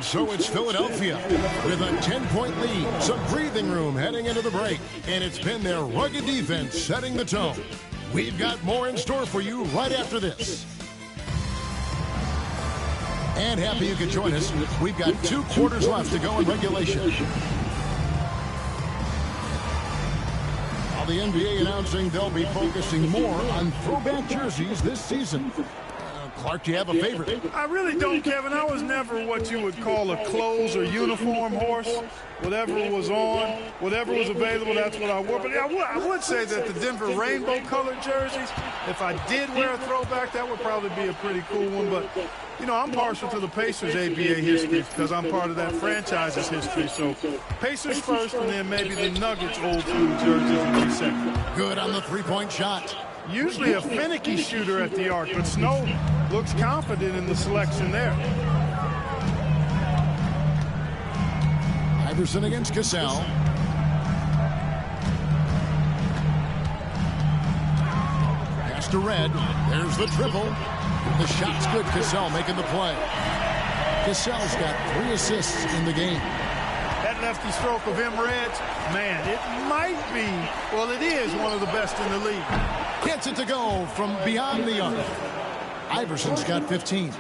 And so it's Philadelphia with a 10-point lead. Some breathing room heading into the break. And it's been their rugged defense setting the tone. We've got more in store for you right after this. And happy you could join us. We've got 2 quarters left to go in regulation. While the NBA announcing they'll be focusing more on throwback jerseys this season. Clark, do you have a favorite? I really don't, Kevin. I was never what you would call a clothes or uniform horse. Whatever was on, whatever was available, that's what I wore. But I would say that the Denver rainbow-colored jerseys, if I did wear a throwback, that would probably be a pretty cool one. But, you know, I'm partial to the Pacers' ABA history because I'm part of that franchise's history. So Pacers first, and then maybe the Nuggets old-school jerseys would be second. Good on the three-point shot. Usually a finicky shooter at the arc, but Snow looks confident in the selection there. Iverson against Cassell. Pass to Red. There's the triple. The shot's good. Cassell making the play. Cassell's got 3 assists in the game. That lefty stroke of Red's, man, it might be, well, it is one of the best in the league. Gets it to go from beyond the arc. Iverson's got 15.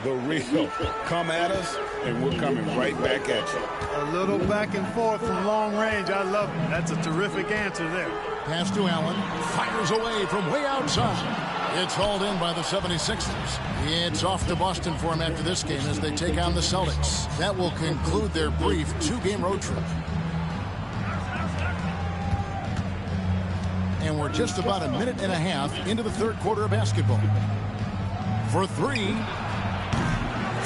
The real. Come at us, and we're coming right back at you. A little back and forth from long range. I love it. That's a terrific answer there. Pass to Allen. Fires away from way outside. It's hauled in by the 76ers. It's off to Boston for him after this game as they take on the Celtics. That will conclude their brief 2-game road trip. And we're just about a minute and a half into the third quarter of basketball. For 3,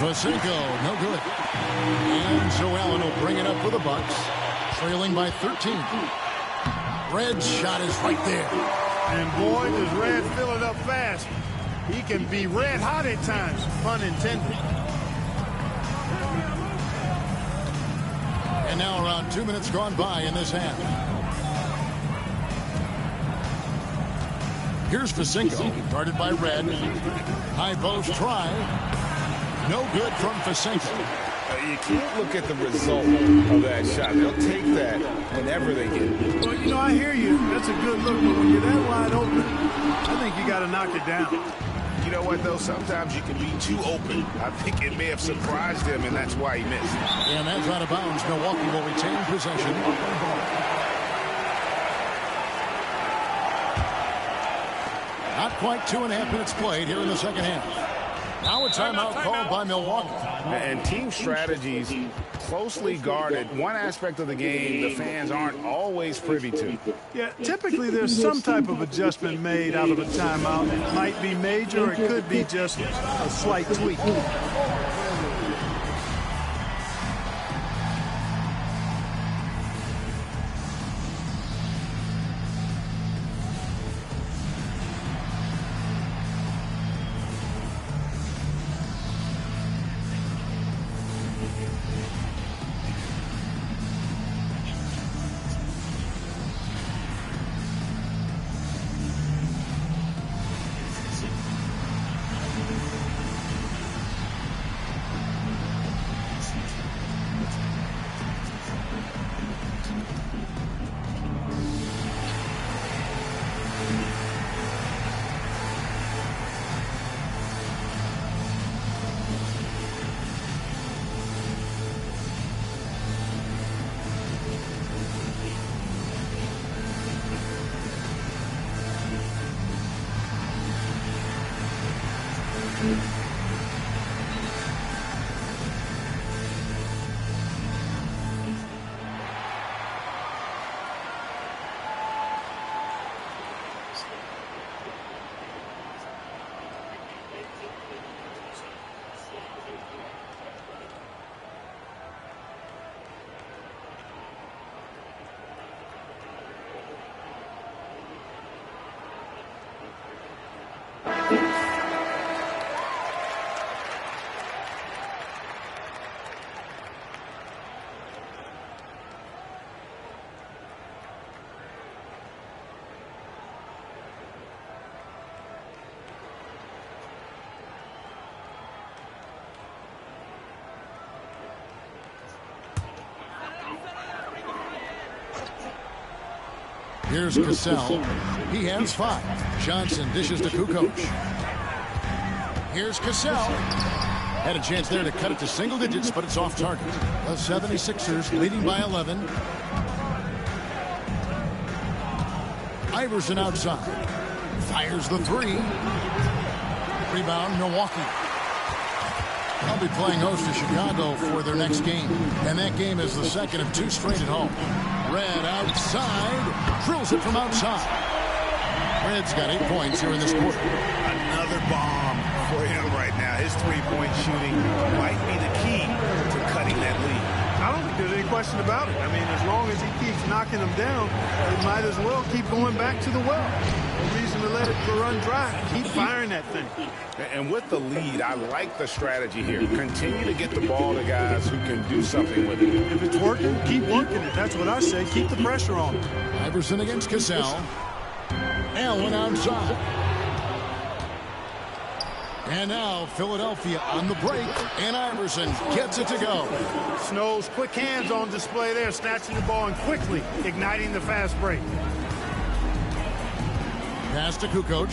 Vasenko, no good. And so Allen will bring it up for the Bucks, trailing by 13. Red's shot is right there. And boy, does Red fill it up fast. He can be red hot at times, pun intended. And now around 2 minutes gone by in this half. Here's Vasenko, guarded by Red. High post try. No good from Vasenko. You can't look at the result of that shot. They'll take that whenever they get it. Well, you know, I hear you. That's a good look, but when you're that wide open, I think you got to knock it down. You know what, though? Sometimes you can be too open. I think it may have surprised him, and that's why he missed. And that's out of bounds. Milwaukee will retain possession. Not quite 2.5 minutes played here in the second half. Now a timeout called by Milwaukee. And team strategies closely guarded. One aspect of the game the fans aren't always privy to. Yeah, typically there's some type of adjustment made out of a timeout. It might be major, or it could be just a slight tweak. Here's Cassell. He has 5. Johnson dishes to Kukoc. Here's Cassell. Had a chance there to cut it to single digits, but it's off target. The 76ers leading by 11. Iverson outside. Fires the 3. Rebound, Milwaukee. I'll be playing host to Chicago for their next game. And that game is the second of 2 straight at home. Red outside. Drills it from outside. Red's got 8 points here in this quarter. Another bomb for him right now. His three-point shooting might be the key to cutting that lead. I don't think there's any question about it. I mean, as long as he keeps knocking them down, he might as well keep going back to the well. No reason to let it run dry. Keep firing that thing. And with the lead, I like the strategy here. Continue to get the ball to guys who can do something with it. If it's working, keep working it. That's what I say. Keep the pressure on him. Iverson against Cassell. Allen outside. And now Philadelphia on the break, and Iverson gets it to go. Snow's quick hands on display there, snatching the ball and quickly igniting the fast break. Pass to Kukoc.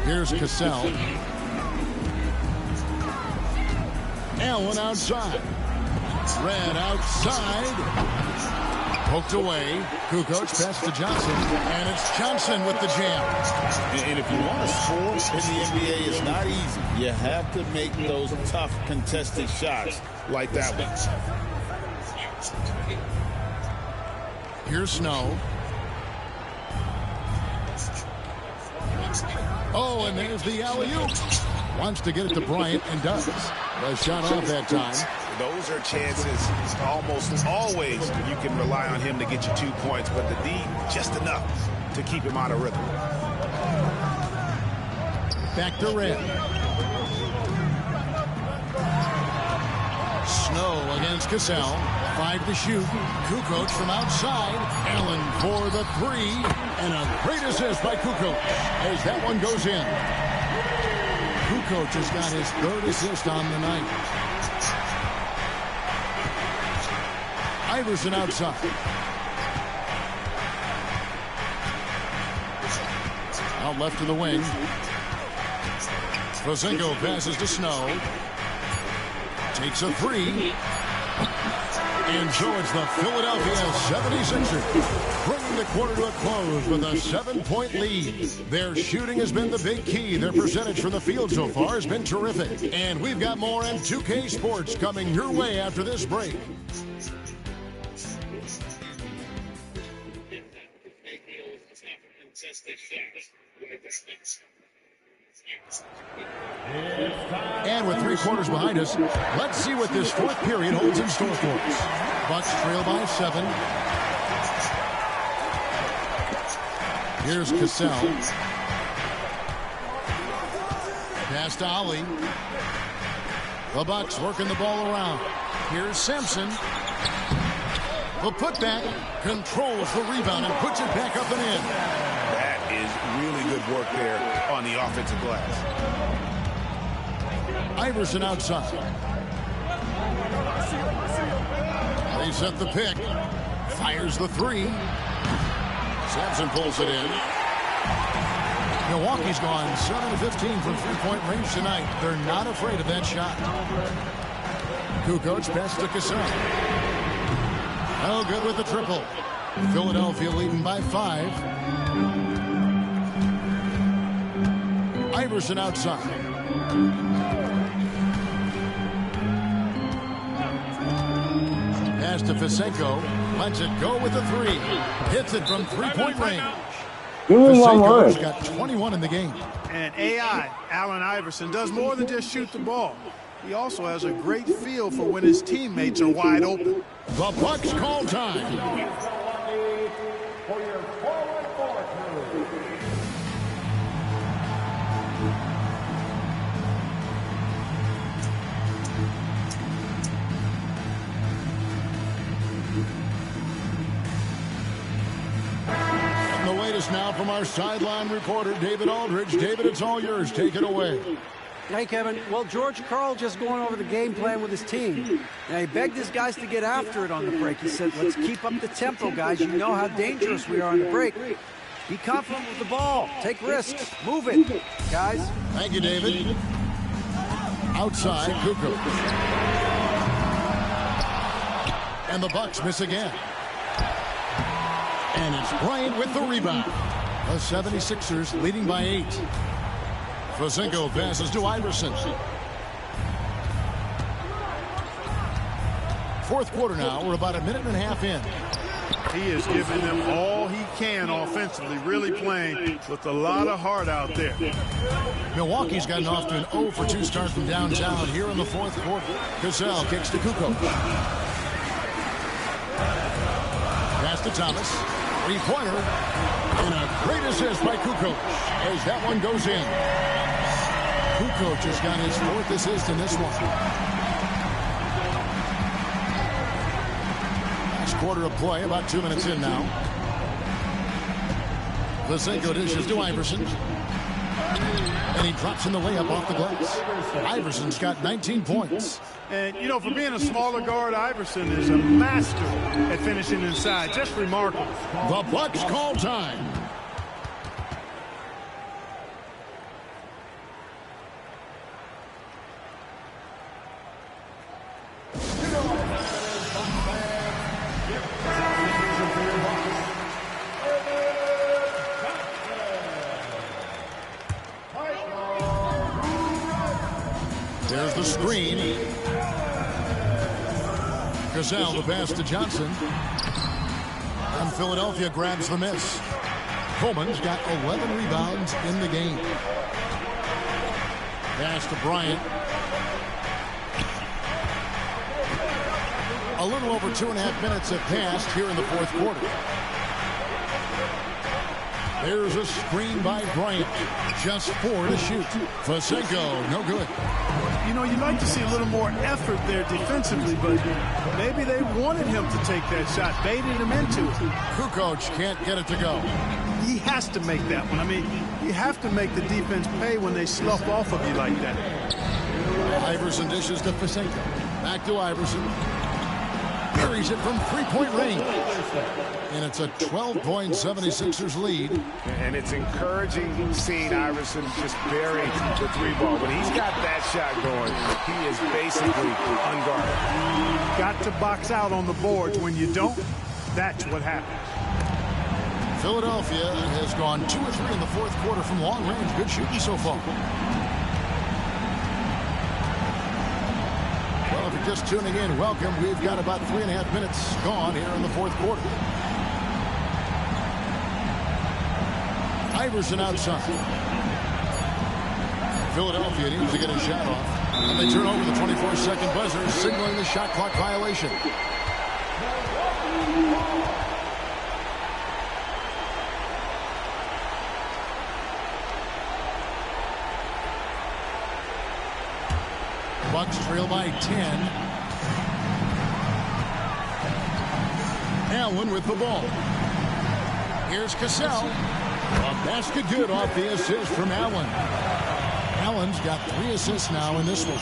Here's Cassell. Allen outside. Red outside. Poked away. Kukoc pass to Johnson. And it's Johnson with the jam. And if you want to score in the NBA, it's not easy. You have to make those tough contested shots like that one. Here's Snow. Oh, and there's the alley-oop. Wants to get it to Bryant and does. The shot off that time. Those are chances almost always you can rely on him to get you 2 points, but the D just enough to keep him out of rhythm. Back to Red. Snow against Cassell. 5 to shoot. Kukoc from outside. Allen for the 3. And a great assist by Kukoc as that one goes in. Kukoc has got his 3rd assist on the night. Iverson outside. Out left to the wing. Pozinko passes to Snow. Takes a 3. And so it's the Philadelphia 76ers bringing the quarter to a close with a 7-point lead. Their shooting has been the big key. Their percentage from the field so far has been terrific. And we've got more in 2K Sports coming your way after this break. And with 3 quarters behind us, let's see what this 4th period holds in store for us. Bucks trail by 7. Here's Cassell. Pass to Ali. The Bucks working the ball around. Here's Simpson. The putback controls the rebound and puts it back up and in. That is really good work there on the offensive glass. Iverson outside. They set the pick. Fires the 3. Sampson pulls it in. Milwaukee's gone 7 of 15 from 3-point range tonight. They're not afraid of that shot. Kukoc pass to Cassell. Oh, good with the triple. Philadelphia leading by 5. Iverson outside. Pass to Pozinko. Lets it go with the 3. Hits it from 3-point range. Pozinko's got 21 in the game. And AI, Allen Iverson, does more than just shoot the ball. He also has a great feel for when his teammates are wide open. The Bucks call time. And the latest now from our sideline reporter, David Aldridge. David, it's all yours. Take it away. Hey, Kevin. Well, George Karl just going over the game plan with his team. Now, he begged his guys to get after it on the break. He said, let's keep up the tempo, guys. You know how dangerous we are on the break. Be confident with the ball. Take risks. Move it, guys. Thank you, David. Outside, Kukoc. And the Bucks miss again. And it's Bryant with the rebound. The 76ers leading by 8. Fosenko passes to Iverson. Fourth quarter now. We're about a minute and a half in. He is giving them all he can offensively, really playing with a lot of heart out there. Milwaukee's gotten off to an 0 for 2 start from downtown here in the fourth quarter. Cassell kicks to Kukoc. Pass to Thomas. Three-pointer. And a great assist by Kukoc as that one goes in. Kukoc has got his 4th assist in this one. Last quarter of play, about 2 minutes in now. Fosenko dishes to Iverson. And he drops in the layup off the glass. Iverson's got 19 points. And, you know, for being a smaller guard, Iverson is a master at finishing inside. Just remarkable. The Bucks call time. There's the screen. Cassell the pass to Johnson. And Philadelphia grabs the miss. Coleman's got 11 rebounds in the game. Pass to Bryant. A little over 2.5 minutes have passed here in the fourth quarter. There's a screen by Bryant. Just 4 to shoot. Fosenko, no good. You know, you'd like to see a little more effort there defensively, but maybe they wanted him to take that shot, baited him into it. Kukoc can't get it to go. He has to make that one. I mean, you have to make the defense pay when they slough off of you like that. Iverson dishes to Fosenko. Back to Iverson. Carries it from three-point range. And it's a 12-point 76ers lead. And it's encouraging seeing Iverson just bury the 3-ball. When he's got that shot going, he is basically unguarded. You've got to box out on the boards. When you don't, that's what happens. Philadelphia has gone 2 or 3 in the fourth quarter from long range. Good shooting so far. Well, if you're just tuning in, welcome. We've got about 3.5 minutes gone here in the fourth quarter. Iverson outside. Philadelphia needs to get a shot off. And they turn over the 24-second buzzer, signaling the shot clock violation. Bucks trail by 10. Allen with the ball. Here's Cassell. A basket good off the assist from Allen. Allen's got 3 assists now in this one.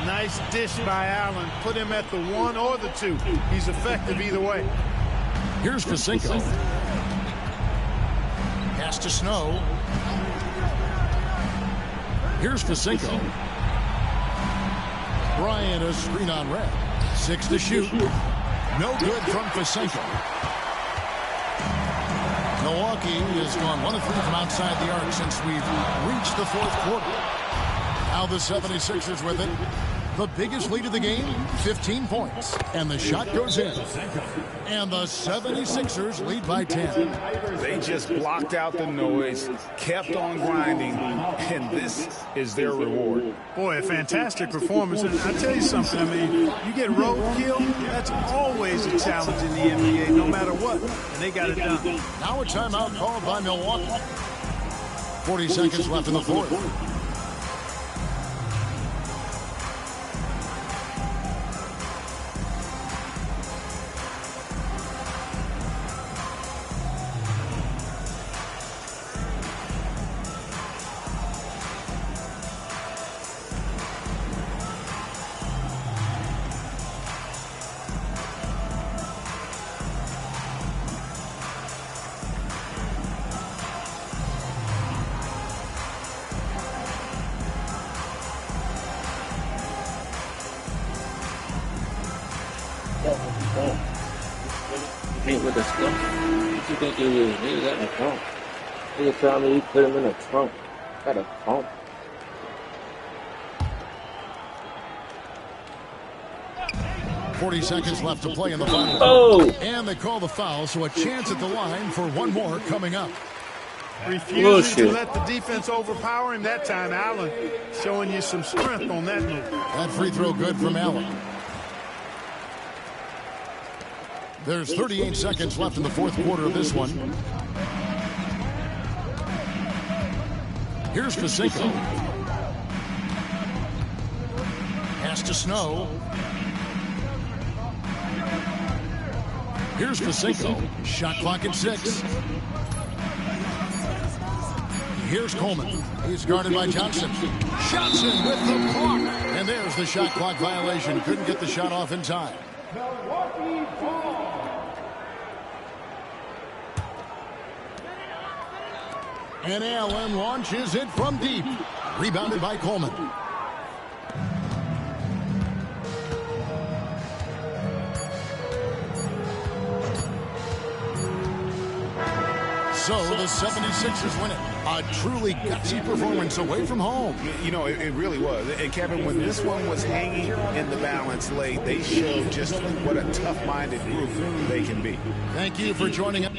Nice dish by Allen. Put him at the 1 or the 2. He's effective either way. Here's Fosenko. Pass to Snow. Here's Fosenko. Bryant a screen on red. 6 to shoot. No good from Fosenko. Milwaukee has gone 1 of 3 from outside the arc since we've reached the fourth quarter. Now the 76ers with it. The biggest lead of the game, 15 points. And the shot goes in. And the 76ers lead by 10. They just blocked out the noise, kept on grinding, and this is their reward. Boy, a fantastic performance. And I tell you something, I mean, you get roadkill, that's always a challenge in the NBA, no matter what. And they got it done. Now a timeout called by Milwaukee. 40 seconds left in the fourth. paint with the stuff. What you think he was? He was at the trunk. He was telling me he put him in the trunk. Got a trunk. 40 seconds left to play in the final. Oh! And they call the foul, so a chance at the line for one more coming up. Refusing to let the defense overpower him that time. Allen showing you some strength on that move. That free throw good from Allen. There's 38 seconds left in the fourth quarter of this one. Here's Fasinko. Pass to Snow. Here's Fasinko. Shot clock at 6. Here's Coleman. He's guarded by Johnson. Johnson with the block. And there's the shot clock violation. Couldn't get the shot off in time. And Allen launches it from deep. Rebounded by Coleman. So the 76ers win it. A truly gutsy performance away from home. You know, it really was. And Kevin, when this one was hanging in the balance late, they showed just what a tough-minded group they can be. Thank you for joining us.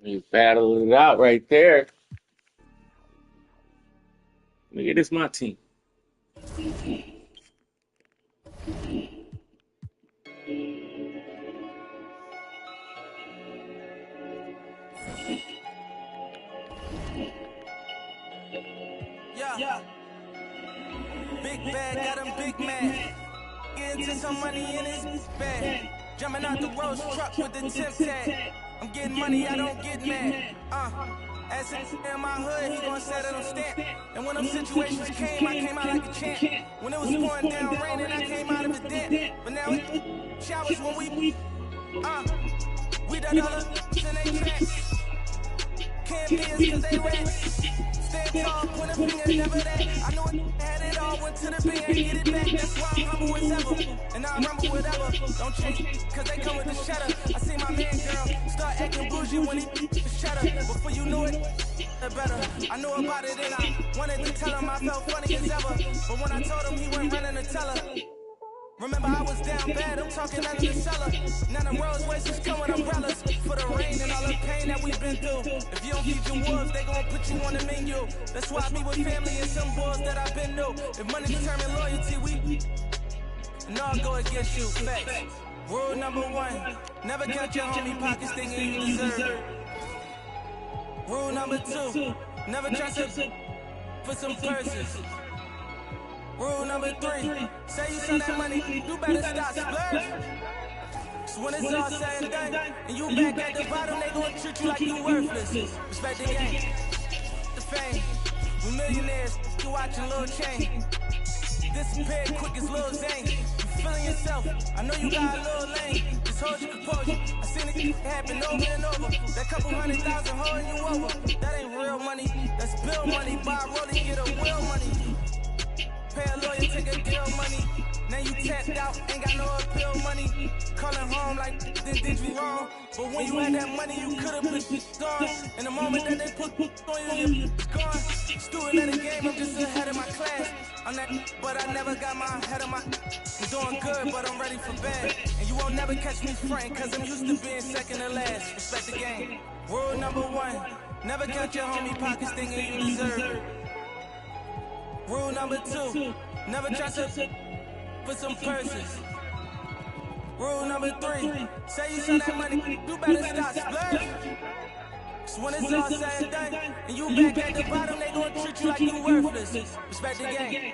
He battled it out right there. Look at this, my team. Yeah. Big bag, got him big man. Get into some money in his bag. Jumping out the Rolls truck with the tip tag. I'm getting money, I don't get mad. As in my hood, he gon' set it on stamp. And when them situations came, I came out like a champ. When it was pouring down raining, I came out of the damp. But now it's showers when we the dollars in they tracks. Can't be as cause they rats. Stand tall, point a finger, never that. I know it had it all, went to the bank, get it back. That's why I'm humble as ever. And I remember whatever. Don't change, cause they come with the shutter. I see my man girl start acting bougie when he the shutter. Before you knew it, better. I knew about it and I wanted to tell him I felt funny as ever. But when I told him, he went running to tell her. Remember I was down bad, I'm talking out of the cellar. Now them Rolls Royces come with umbrellas for the rain and all the pain that we've been through. If you don't feed your wolves, they gon' put you on the menu. That's why I meet with family and some boys that I've been through. If money determine loyalty, we all go against you. Facts. Rule number 1, never count your homie pockets thinking you deserve. Rule number 2, never trust it for some purses. Rule number 3, say you send that money, you better stop splurge. So when it's all said and done, and you back at the bottom, they gon' treat you like you worthless. Respect the game, the fame, we millionaires, you watching Lil Chain. Disappear quick as Lil Zane. You feeling yourself, I know you got a little lane. Just hold your composure, I seen it happen over and over. That couple 100,000 holding you over, that ain't real money, that's bill money. Buy a rollie, get a wheel money. Pay a lawyer, take a deal money. Now you tapped out, ain't got no appeal money. Calling home like, did you wrong? But when you had that money, you could've put on. In the moment that they put on you, you're gone. Student of the game, I'm just ahead of my class. I'm that, but I never got my head of my. I'm doing good, but I'm ready for bed. And you won't never catch me frontin', cause I'm used to being second to last. Respect the game. Rule number 1, never count your homie pockets thinking you deserve. Rule number 2, never trust it for some purses. Rule number 3, say you send that money, you better stop splurge. So when it's all said and done, and you back at the bottom, they gon' treat you like you worthless. Respect the game.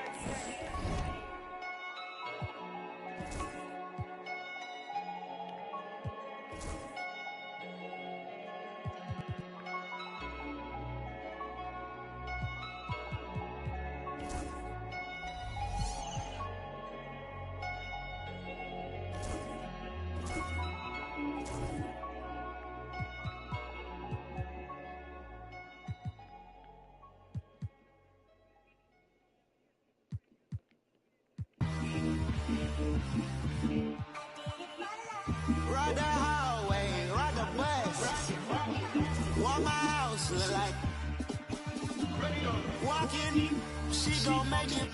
Walking, she gon' make it.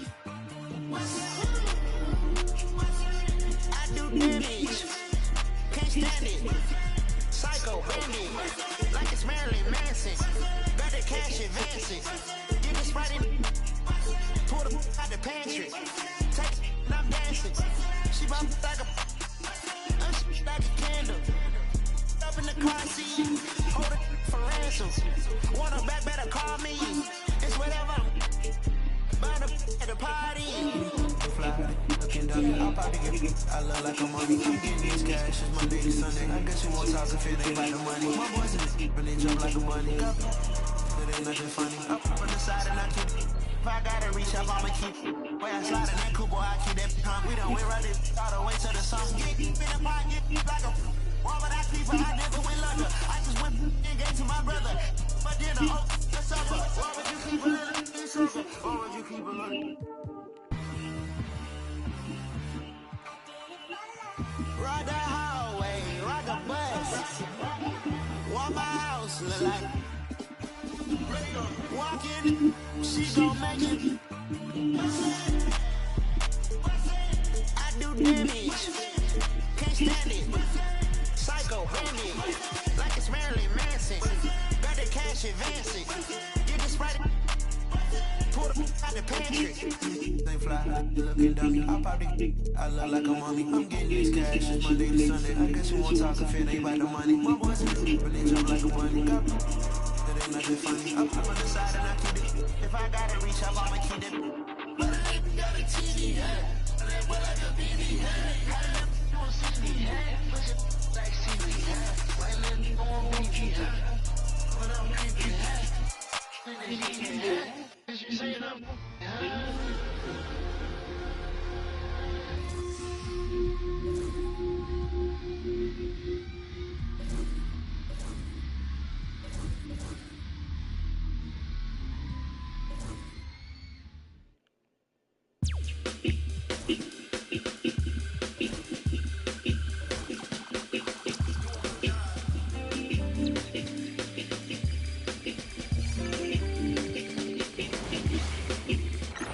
I do damage, can't stand it. Psycho bandit, like it's Marilyn Manson. Got the cash advancing. Get this right in. Pull the out the pantry. Take it, and I'm dancing. She bump like a candle. Up in the car seat, hold it for ransom. Want her back, better call me. It's whatever. Burn up at the party. Fly, looking down, I'll probably get. I look like a mommy. I'm getting these cash. It's Monday to Sunday. I guess you won't talk if it ain't about the money. My boys in it, but they jump like a bunny. It ain't nothing funny. Up on the side and I keep. If I gotta reach up, I'ma keep. Way I slide in that coupe, boy, I keep that pump. We done went right it all the way to the sun. Get deep in the pot, get deep like a. Why would I creep? I never went longer. I just went and gave to my brother. But then the whole the supper. Why would you keep a little sugar? Why would you keep a little? Ride the hallway, ride the bus. What my house look like? Walking, she gon' make it. I do damage, can't stand it. Psycho bandit, like it's Marilyn Manson. Got the cash advancing. Get this right. Pull the out the pantry. They fly, looking down. I'll probably. I look like a mommy. I'm getting these cash. It's Monday to Sunday. I guess you won't talk if it ain't about the money. My boys in the but they jump like a bunny. It ain't nothing funny. Up on the side and I keep it. If I gotta reach up, I'ma keep it. But I ain't got a TV head. And that boy like a BB head. I never see me head. Push it like CB head. Why let me go on BB head? When I'm BB head. When they see me head. Is you saying I'm head?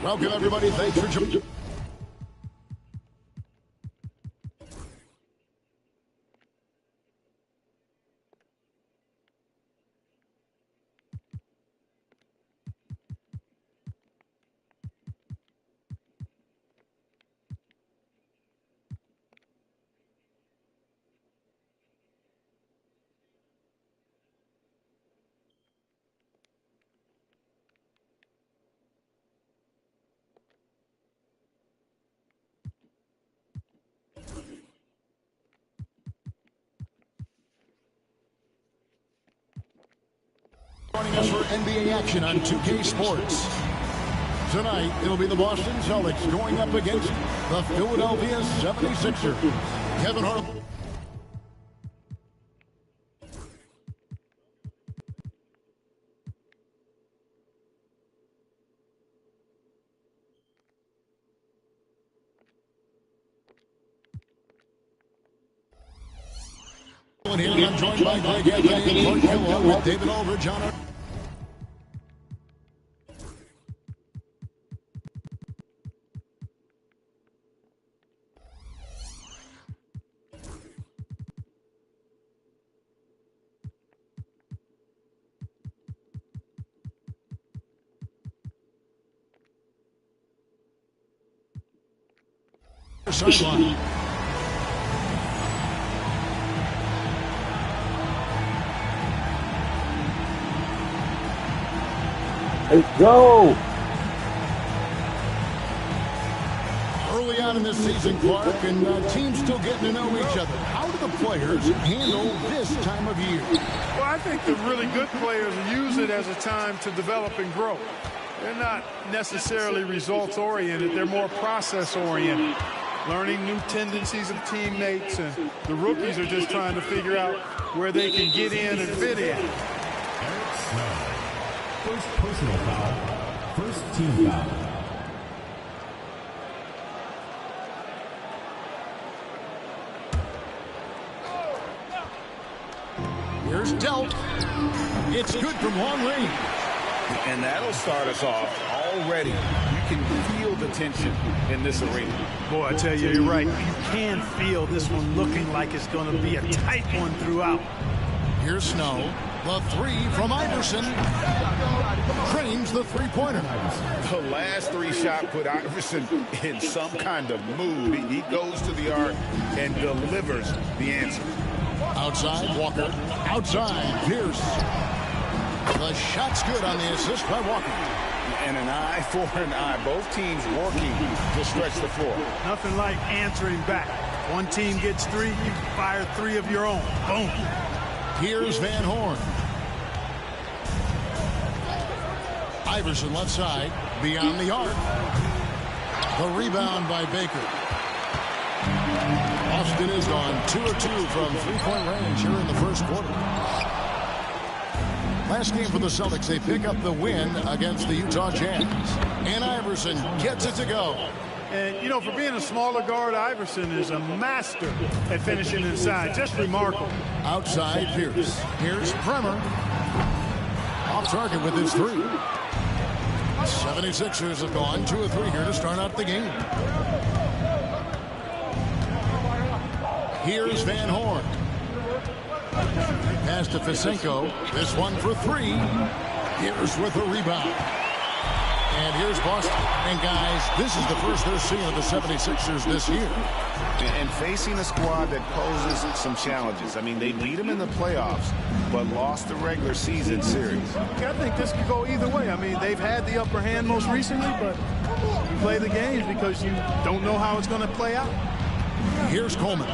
Welcome, everybody. Thanks for joining. Joining us for NBA action on 2K Sports. Tonight, it'll be the Boston Celtics going up against the Philadelphia 76ers. Kevin Hart. Here, I'm joined by Greg Anthony and Clark Hill with David Aldridge on our... sideline. Let's go! Early on in this season, Clark, and teams still getting to know each other. How do the players handle this time of year? Well, I think the really good players use it as a time to develop and grow. They're not necessarily results-oriented. They're more process-oriented, learning new tendencies of teammates, and the rookies are just trying to figure out where they can get in and fit in. First personal foul. First team foul. Here's Delt. It's good from long range. And that'll start us off already. You can feel the tension in this arena. Boy, I tell you, you're right. You can feel this one looking like it's going to be a tight one throughout. Here's Snow. The three from Iverson. Drains the three-pointer. The last three shot put Iverson in some kind of mood. He goes to the arc and delivers the answer. Outside, Walker. Outside, Pierce. The shot's good on the assist by Walker. And an eye for an eye. Both teams working to stretch the floor. Nothing like answering back. One team gets three, you fire three of your own. Boom. Here's Van Horn. Iverson left side, beyond the arc. The rebound by Baker. Boston is on 2 of 2 from three-point range here in the first quarter. Last game for the Celtics, they pick up the win against the Utah Jazz. And Iverson gets it to go. And, you know, for being a smaller guard, Iverson is a master at finishing inside. Just remarkable. Outside, Pierce. Here's Bremer. Off target with his three. 76ers have gone 2 of 3 here to start out the game. Here's Van Horn. Pass to Fisenko. This one for three. Here's with the rebound. And here's Boston. And guys, this is the first they're seeing of the 76ers this year. And facing a squad that poses some challenges. I mean, they beat them in the playoffs, but lost the regular season series. I think this could go either way. I mean, they've had the upper hand most recently, but you play the games because you don't know how it's going to play out. Here's Coleman.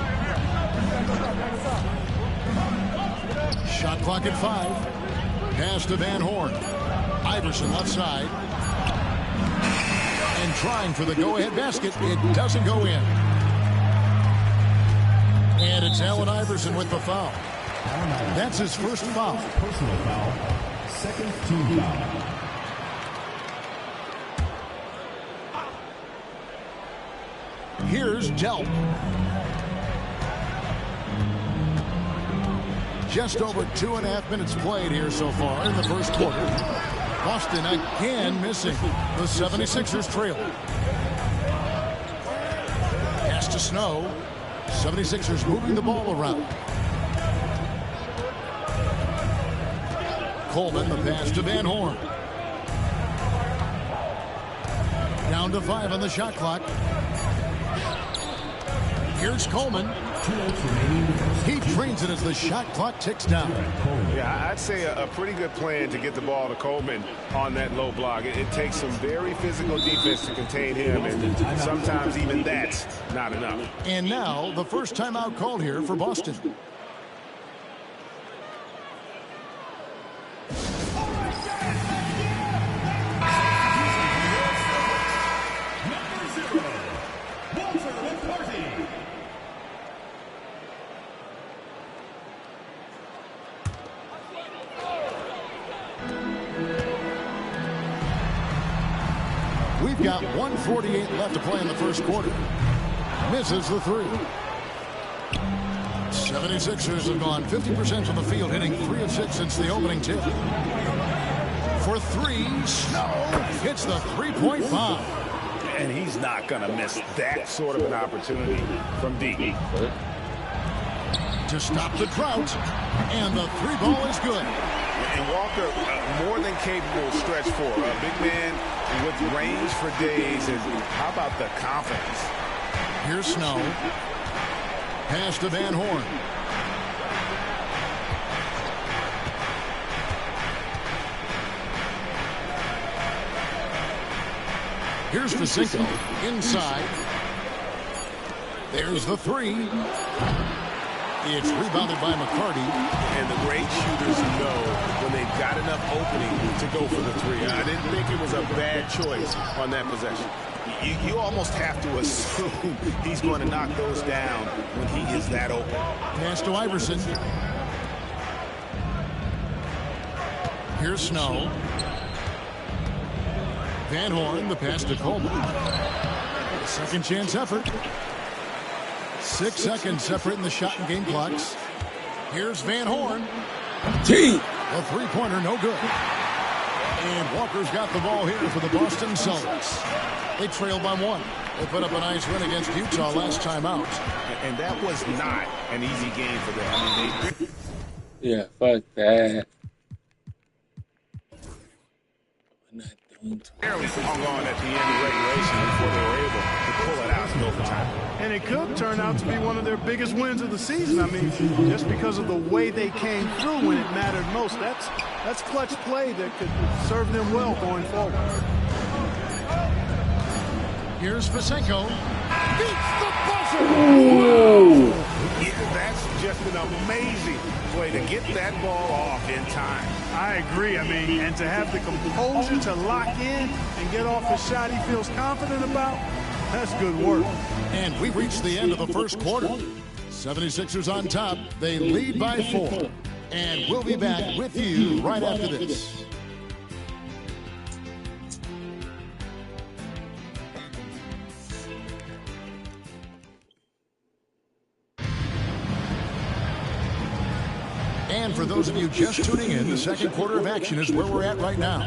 Shot clock at 5. Pass to Van Horn. Iverson left side. And trying for the go-ahead basket. It doesn't go in. And it's Allen Iverson with the foul. That's his first foul. Personal foul. Second team foul. Here's Delp. Just over 2.5 minutes played here so far in the first quarter. Boston again missing. The 76ers trail. Pass to Snow. 76ers moving the ball around. Coleman, the pass to Van Horn. Down to 5 on the shot clock. Here's Coleman. He trains it as the shot clock ticks down. Yeah, I'd say a pretty good plan to get the ball to Coleman on that low block. It takes some very physical defense to contain him, and sometimes even that's not enough. And now the first timeout called here for Boston. We've got 1:48 left to play in the first quarter. Misses the three. 76ers have gone 50% from the field, hitting 3 of 6 since the opening tip. For three, Snow hits the three-point bomb. And he's not going to miss that sort of an opportunity from deep. To stop the drought, and the three ball is good. And Walker, more than capable stretch for a big man with range for days. And how about the confidence? Here's Snow. Pass to Van Horn. Here's Fisenko inside. There's the three. It's rebounded by McCarty. And the great shooters know when they've got enough opening to go for the three. I didn't think it was a bad choice on that possession. You almost have to assume he's going to knock those down when he is that open. Pass to Iverson. Here's Snow. Van Horn, the pass to Coleman. Second chance effort. 6 seconds separating the shot and game clocks. Here's Van Horn. The three-pointer, no good. And Walker's got the ball here for the Boston Celtics. They trail by 1. They put up a nice win against Utah last time out. And that was not an easy game for them. I mean, Yeah, fuck that. We're not doing too barely hung on at the end of regulation before they were able to pull it out in overtime. And it could turn out to be one of their biggest wins of the season. I mean, just because of the way they came through when it mattered most. That's clutch play that could serve them well going forward. Here's Fisenko. Beats the buzzer. Yeah, that's just an amazing way to get that ball off in time. I agree. I mean, and to have the composure to lock in and get off a shot he feels confident about, that's good work. And we reached the end of the first quarter. 76ers on top. They lead by 4. And we'll be back with you right after this. And for those of you just tuning in, the second quarter of action is where we're at right now.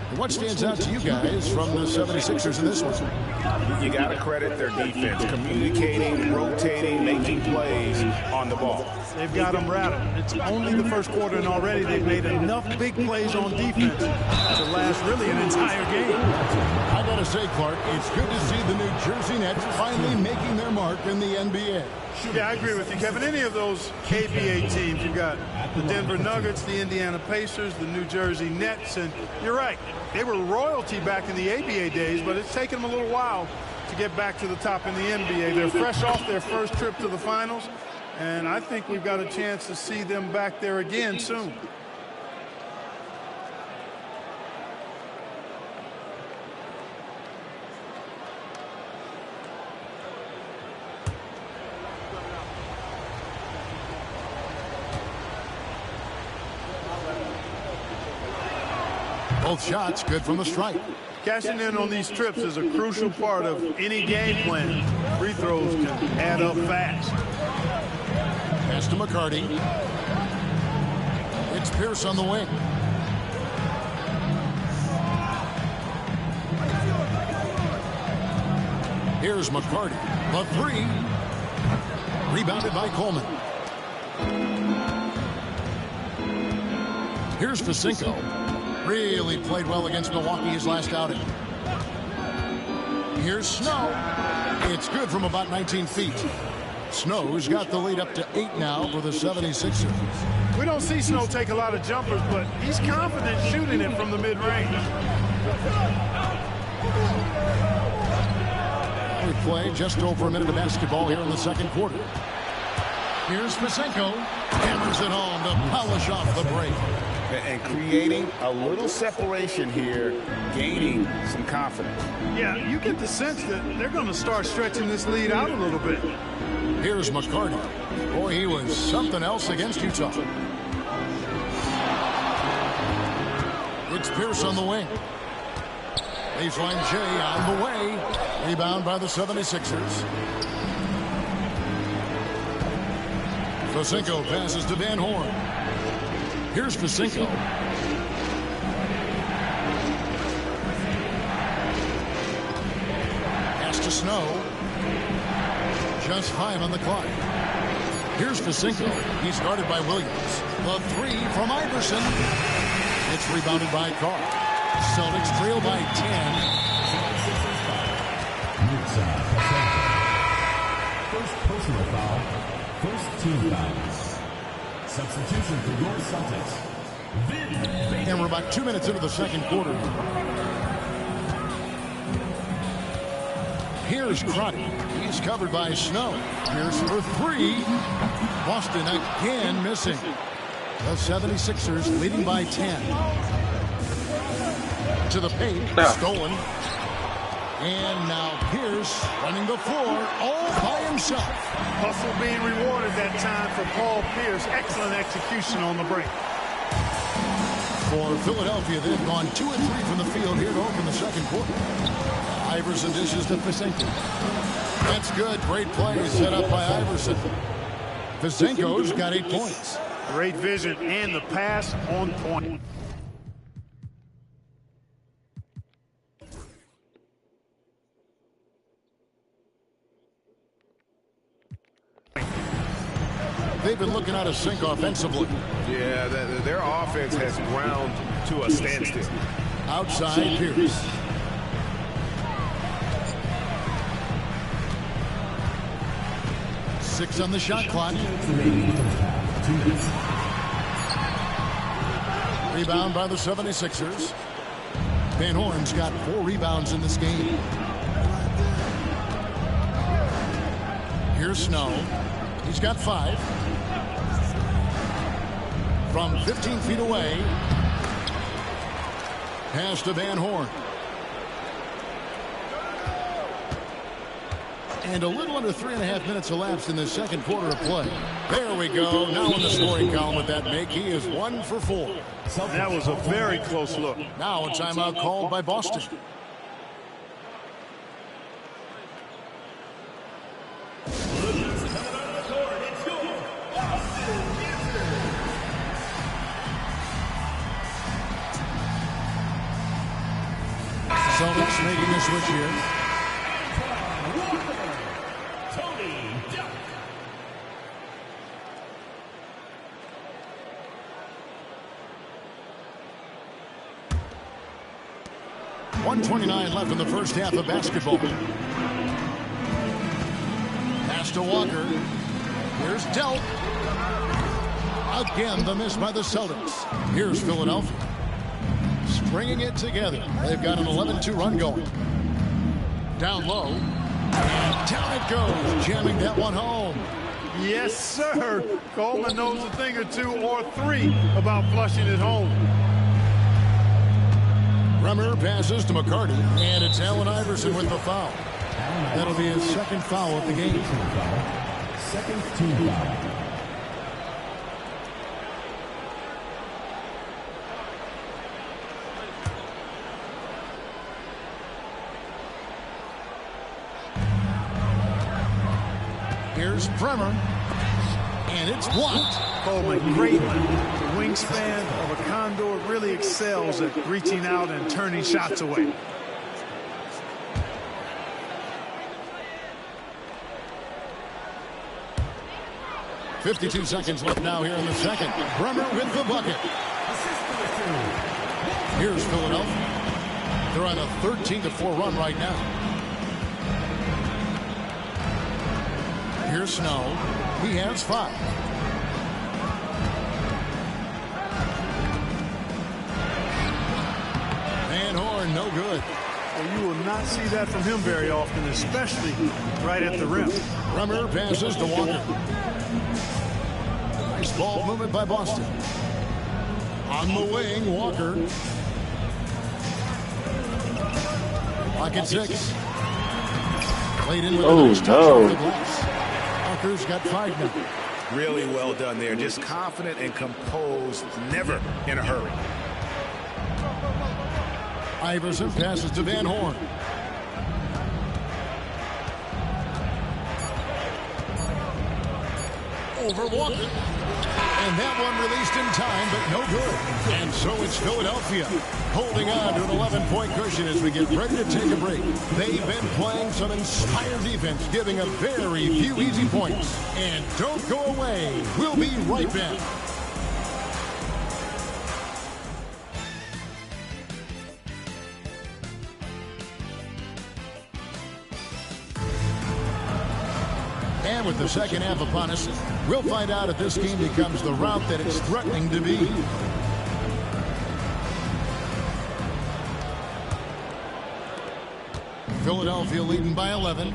And what stands out to you guys from the 76ers in this one? You got to credit their defense, communicating, rotating, making plays on the ball. They've got them rattled. It's only the first quarter, and already they've made enough big plays on defense to last really an entire game. I got to say, Clark, it's good to see the New Jersey Nets finally making their mark in the NBA. Yeah, I agree with you, Kevin. Any of those ABA teams, you've got the Denver Nuggets, the Indiana Pacers, the New Jersey Nets, and you're right. They were royalty back in the ABA days, but it's taken them a little while to get back to the top in the NBA. They're fresh off their first trip to the finals, and I think we've got a chance to see them back there again soon. Both shots good from the stripe. Cashing in on these trips is a crucial part of any game plan. Free throws can add up fast. Pass to McCarty. It's Pierce on the wing. Here's McCarty. The 3. Rebounded by Coleman. Here's Fisenko. Really played well against Milwaukee his last outing. Here's Snow. It's good from about 19 feet. Snow's got the lead up to 8 now for the 76ers. We don't see Snow take a lot of jumpers, but he's confident shooting it from the mid-range. We play just over a minute of basketball here in the second quarter. Here's Fisenko. Hammers it home to polish off the break. And creating a little separation here, gaining some confidence. Yeah, you get the sense that they're going to start stretching this lead out a little bit. Here's McCarty. Boy, he was something else against Utah. It's Pierce on the wing. Baseline J on the way. Rebound by the 76ers. Fisenko passes to Van Horn. Here's Fisenko. Pass to Snow. Just 5 on the clock. Here's Fisenko. He's guarded by Williams. The 3 from Iverson. It's rebounded by Carr. Celtics trail by 10. First personal foul. First team foul. Substitution for your Celtics. And we're about 2 minutes into the second quarter. Here's Crotty. He's covered by Snow. Here's for 3. Boston again missing. The 76ers leading by 10. To the paint. Stolen. And now Pierce running the floor all by himself. Hustle being rewarded that time for Paul Pierce. Excellent execution on the break. For Philadelphia, they've gone 2 and 3 from the field here to open the second quarter. Iverson dishes to Fisenko. That's good. Great play set up by Iverson. Fisenko's got 8 points. Great vision and the pass on point. they've been looking out of sync offensively. Yeah, their offense has ground to a standstill. Outside, Pierce. Six on the shot clock. Rebound by the 76ers. Van Horn's got 4 rebounds in this game. Here's Snow. He's got 5. From 15 feet away. Pass to Van Horn. And a little under 3.5 minutes elapsed in the second quarter of play. There we go. Now in the scoring column with that make, he is 1 for 4. That was a very close look. Now a timeout called by Boston. Celtics making a switch here. .129 left in the first half of basketball. Pass to Walker. Here's Delt. Again, the miss by the Celtics. Here's Philadelphia. Stringing it together. They've got an 11-2 run going. Down low. And down it goes. Jamming that one home. Yes, sir. Coleman knows a thing or 2 or 3 about flushing it home. Bremer passes to McCarty, and it's Allen Iverson with the foul. That'll be his second foul of the game. Second team foul. Here's Bremer, and it's blocked. Coleman, great. The wingspan of a condor really excels at reaching out and turning shots away. .52 seconds left now here in the second. Bremer with the bucket. Here's Philadelphia. They're on a 13-4 run right now. Here's Snow. He has 5. Van Horn, no good. Well, you will not see that from him very often, especially right at the rim. Bremer passes to Walker. Nice ball movement by Boston. On the wing, Walker. Pocket 6. Played in with a nice touch over the glass. Walker's got 5 now. Really well done there. Just confident and composed, never in a hurry. Iverson passes to Van Horn. Over Walker. And that one released in time, but no good. And so it's Philadelphia holding on to an 11-point cushion as we get ready to take a break. They've been playing some inspired defense, giving a very few easy points. And don't go away. We'll be right back. And with the second half upon us, we'll find out if this game becomes the route that it's threatening to be. Philadelphia leading by 11.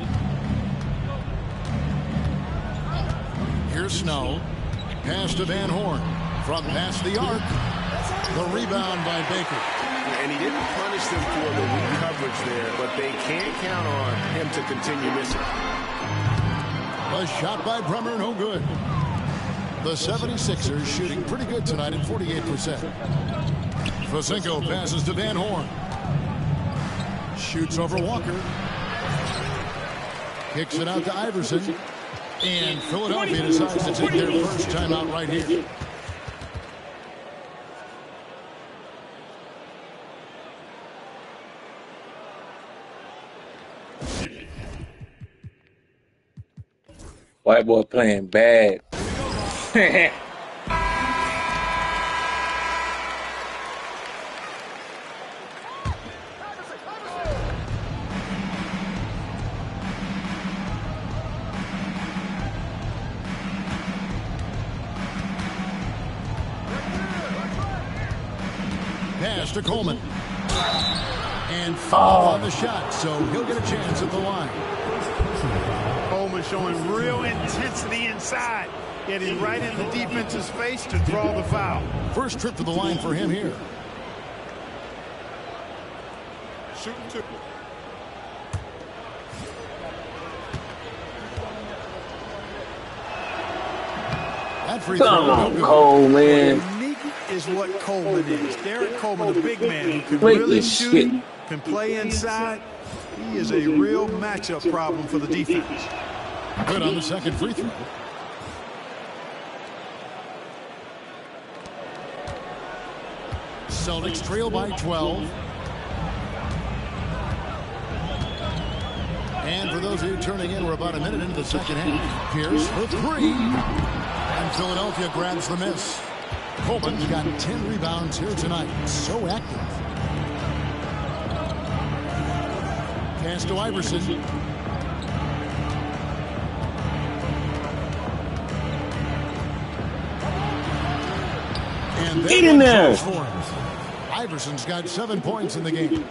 Here's Snow. Pass to Van Horn. From past the arc. The rebound by Baker. And he didn't punish them for the weak coverage there, but they can't count on him to continue missing. A shot by Bremer, no good. The 76ers shooting pretty good tonight at 48%. Fosenko passes to Van Horn. Shoots over Walker. Kicks it out to Iverson. And Philadelphia decides to take their first timeout right here. White boy playing bad. Pass to Coleman. And foul on the shot, so he'll get a chance at the line. Coleman showing real intensity inside, getting right in the defense's face to draw the foul. First trip to the line for him here. Shooting two. That free Come throw. on, Coleman. Unique is what Coleman is. Derek Coleman, a big man who can Wait really this shoot, shit. can play inside. He is a real matchup problem for the defense. Good on the second free throw. Celtics trail by 12. And for those of you turning in, we're about a minute into the second half. Pierce for three. And Philadelphia grabs the miss. Coleman's got 10 rebounds here tonight. So active. Pass to Iverson. And Get in there. Iverson's got 7 points in the game.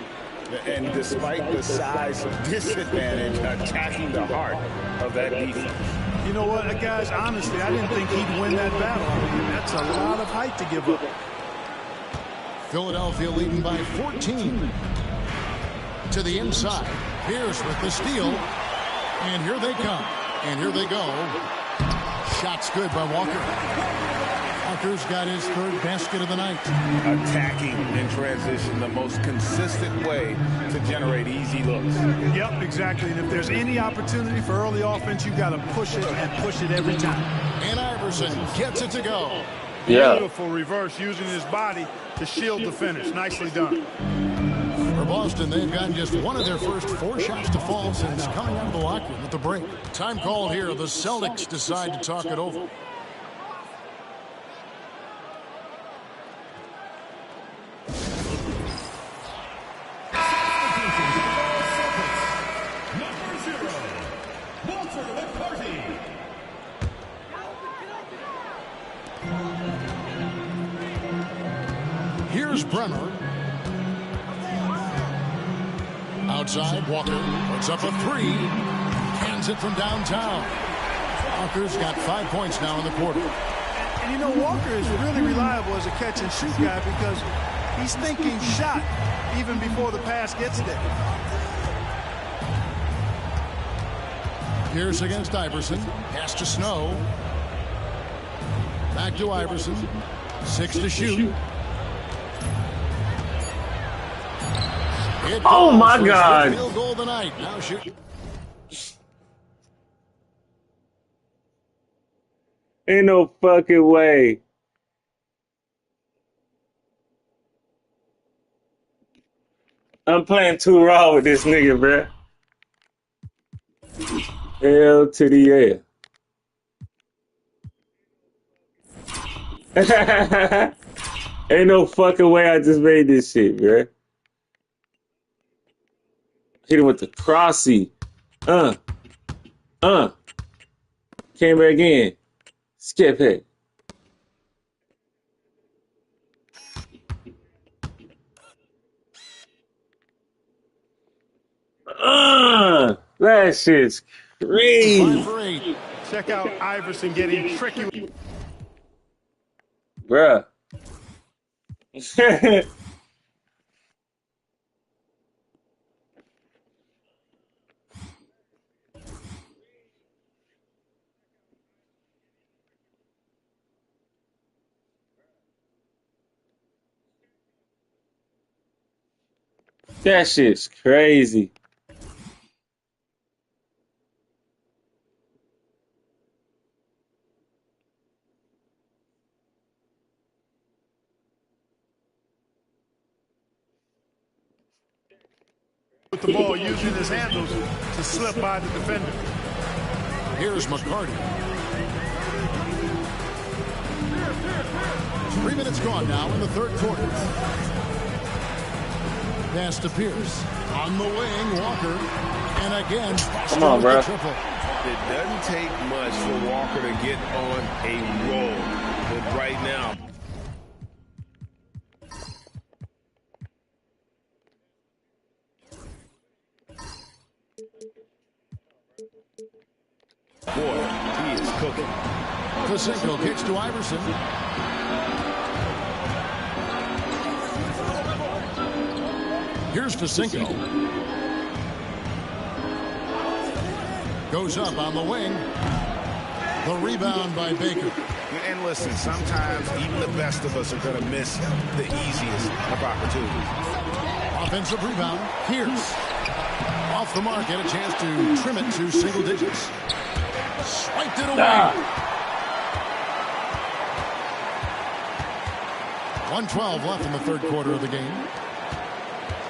And despite the size disadvantage, attacking the heart of that defense. You know what, guys, honestly, I didn't think he'd win that battle. That's a lot of height to give up. Philadelphia leading by 14. To the inside. Pierce with the steal. And here they come. And here they go. Shot's good by Walker. Walker's got his third basket of the night. Attacking in transition, the most consistent way to generate easy looks. Yep, exactly. And if there's any opportunity for early offense, you've got to push it and push it every time. And Iverson gets it to go. Yeah. Beautiful reverse, using his body to shield the finish. Nicely done. For Boston, they've gotten just one of their first 4 shots to fall since coming out of the locker room at the break. Time called here. The Celtics decide to talk it over. Here's Bremer. Outside, Walker puts up a 3. Cans it from downtown. Walker's got 5 points now in the quarter. And you know, Walker is really reliable as a catch-and-shoot guy because he's thinking shot even before the pass gets there. Pierce against Iverson. Pass to Snow. Back to Iverson. 6 to shoot. Oh my God. Field goal of the night. Now shoot. Ain't no fucking way. I'm playing too raw with this nigga, bruh. L to the L. Ain't no fucking way I just made this shit, bruh. Hit him with the crossy. Came back in. Skip it. That shit's crazy. 5 for 8. Check out Iverson getting tricky. Bruh. That shit's crazy. With the ball, using his handles to slip by the defender. Here's McCarty. 3 minutes gone now in the third quarter. Pass to Pierce. On the wing, Walker. And again, come on, bro. It doesn't take much for Walker to get on a roll. But right now, boy, he is cooking. Fisenko kicks to Iverson. Here's Fisenko. Goes up on the wing. The rebound by Baker. And listen, sometimes even the best of us are going to miss the easiest of opportunities. Offensive rebound. Pierce. Off the mark. Get a chance to trim it to single digits. Swiped it away. 1:12 left in the third quarter of the game.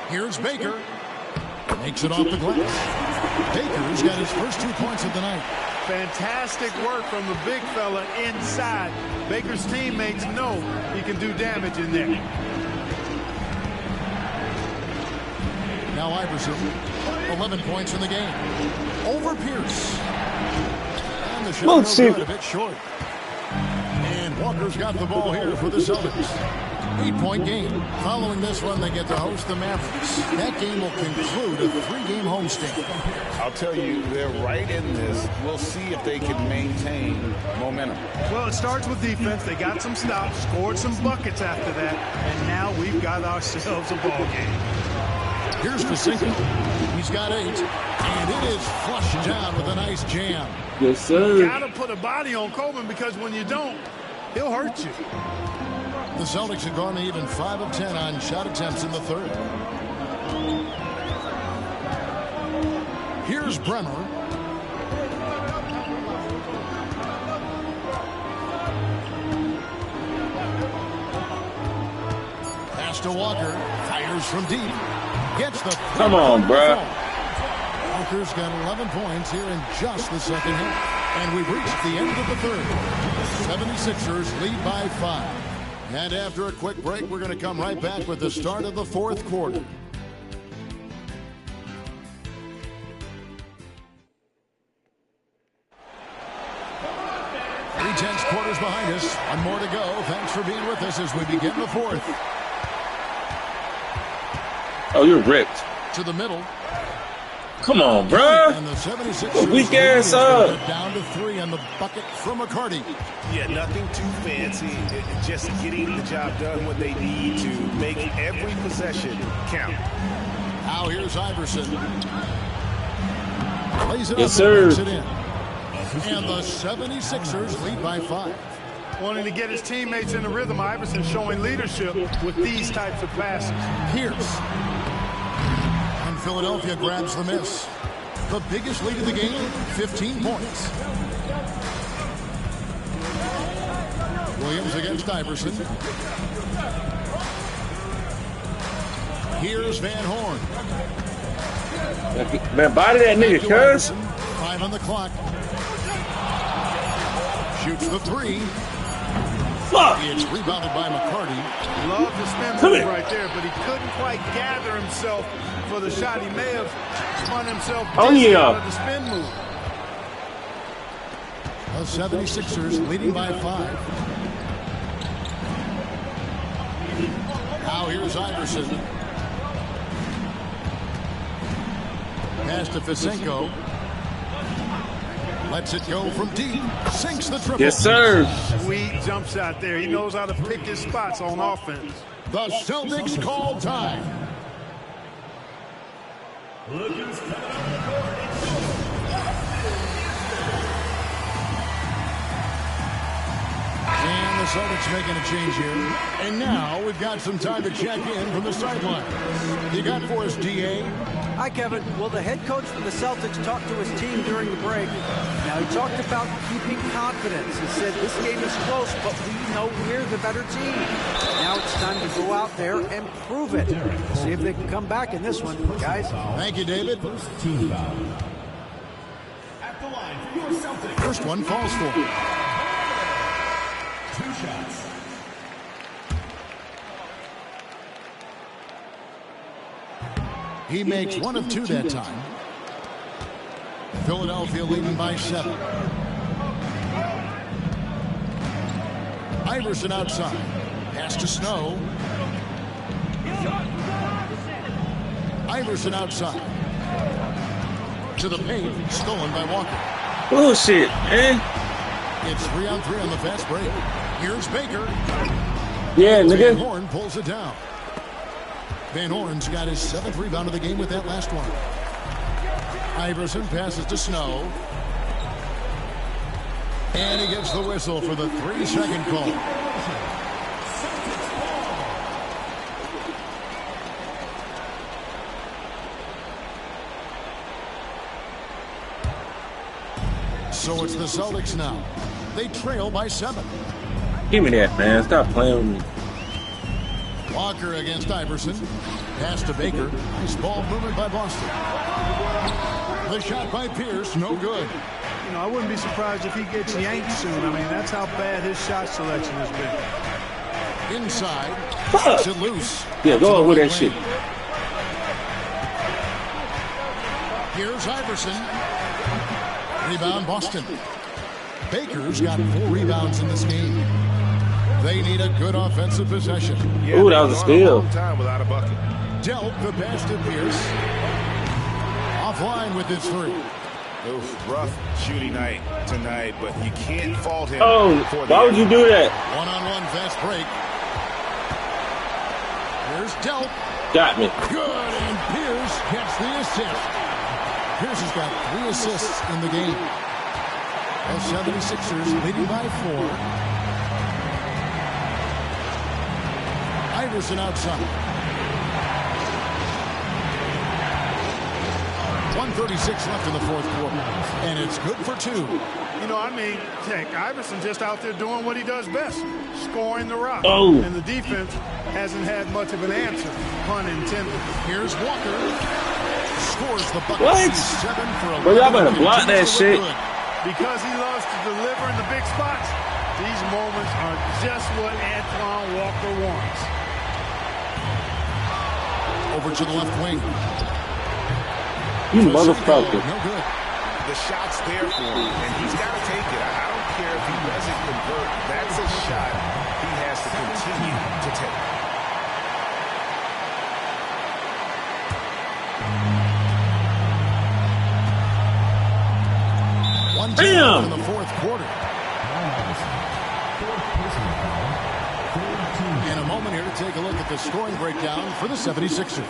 Here's Baker. Makes it off the glass. Baker's got his first 2 points of the night. Fantastic work from the big fella inside. Baker's teammates know he can do damage in there. Now Iverson, 11 points in the game. Over Pierce. And the shot goes a bit short. And Walker's got the ball here for the Celtics. 8-point game. Following this one, they get to host the Mavericks. That game will conclude a 3-game homestand. I'll tell you, they're right in this. We'll see if they can maintain momentum. Well, it starts with defense. They got some stops, scored some buckets after that, and now we've got ourselves a ball game. Here's Fisenko. He's got 8, and it is flushed down with a nice jam. Yes, sir. You got to put a body on Coleman because when you don't, he'll hurt you. The Celtics have gone to even 5 of 10 on shot attempts in the third. Here's Bremer. Pass to Walker. Fires from deep. Gets the... Come on, bro. Walker's got 11 points here in just the second half. And we've reached the end of the third. 76ers lead by 5. And after a quick break, we're going to come right back with the start of the fourth quarter. 3/10 quarters behind us. One more to go. Thanks for being with us as we begin the fourth. Oh, you're ripped. To the middle. Come on, bro. And the 76ers weak ass up. Down to 3 on the bucket from McCarty. Yeah, nothing too fancy. Just getting the job done what they need to make every possession count. Now here's Iverson. Plays it yes, up and makes sir. it in. And the 76ers lead by 5. Wanting to get his teammates in the rhythm, Iverson showing leadership with these types of passes. Pierce. And Philadelphia grabs the miss. The biggest lead of the game, 15 points. Williams against Iverson. Here's Van Horn. Man, body that nigga, cuz. 5 on the clock. Shoots the 3. Fuck. It's rebounded by McCarty. Love the spin move right there, but he couldn't quite gather himself for the shot. He may have spun himself dizzy out of the spin move. The 76ers leading by 5. Now here's Iverson. Pass to Fisenko. Lets it go from deep. Sinks the triple. Yes, sir. Sweet jump shot there. He knows how to pick his spots on offense. The Celtics call time. And the Celtics making a change here. And now we've got some time to check in from the sideline. You got for us, D.A.? Hi, Kevin. Well, the head coach for the Celtics talked to his team during the break. Now, he talked about keeping confidence. He said this game is close, but we know we're the better team. Now it's time to go out there and prove it. See if they can come back in this one, guys. Thank you, David. First team foul. At the line for your Celtics. First one falls for. 2 shots. He makes 1 of 2 that time. Philadelphia leading by 7. Iverson outside. Pass to Snow. Iverson outside. To the paint. Stolen by Walker. Bullshit, man. It's 3-on-3 on the fast break. Here's Baker. Yeah, Van nigga. Horn pulls it down. Van Horn's got his 7th rebound of the game with that last one. Iverson passes to Snow. And he gets the whistle for the 3-second call. So it's the Celtics now. They trail by 7. Give me that, man. Stop playing with me. Walker against Iverson. Pass to Baker. Nice ball movement by Boston. The shot by Pierce, no good. You know, I wouldn't be surprised if he gets yanked soon. I mean, that's how bad his shot selection has been. Inside. Fuck. Kicks it loose. Yeah, go on with that shit. Here's Iverson. Rebound Boston. Baker's got 4 rebounds in this game. They need a good offensive possession. Yeah, ooh, that was a steal. Long time without a bucket. Dealt the pass to Pierce. Offline with his 3. Oof, rough shooting night tonight, but you can't fault him. Oh, for why would you do that? One-on-one fast break. Here's Dealt. Got me. Good, and Pierce gets the assist. Pierce has got 3 assists in the game. The 76ers leading by 4. Iverson outside. 1:36 left in the 4th quarter. And it's good for 2. You know, I mean, heck, Iverson just out there doing what he does best, scoring the rock. Oh. And the defense hasn't had much of an answer, pun intended. Here's Walker. Scores the bucket. What? 7 for 11. Bro, y'all better block that shit. Because he loves to deliver in the big spots, these moments are just what Antoine Walker wants. Over to the left wing. You motherfucker. No good. The shot's there for him, and he's got to take it. I don't care if he doesn't convert. That's a shot he has to continue to take. Damn. In the 4th quarter. In a moment here to take a look at the scoring breakdown for the 76ers.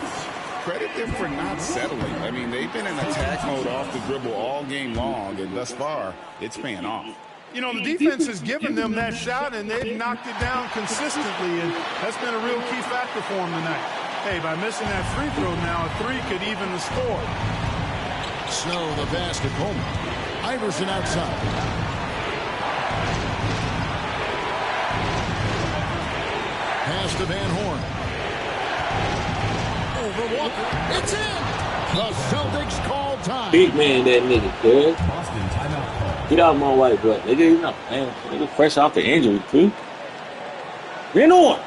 Credit them for not settling. I mean, they've been in attack mode off the dribble all game long, and thus far, it's paying off. You know, the defense has given them that shot, and they've knocked it down consistently, and that's been a real key factor for them tonight. Hey, by missing that free throw now, a 3 could even the score. Snow the pass to Coleman. Iverson outside. Pass to Van Horn. Over Walker. It's in. The Celtics call time. Big man, that nigga, dude. Boston timeout call. Get out of my white butt, nigga. You know, man, nigga, fresh off the injury, too. Van Horn.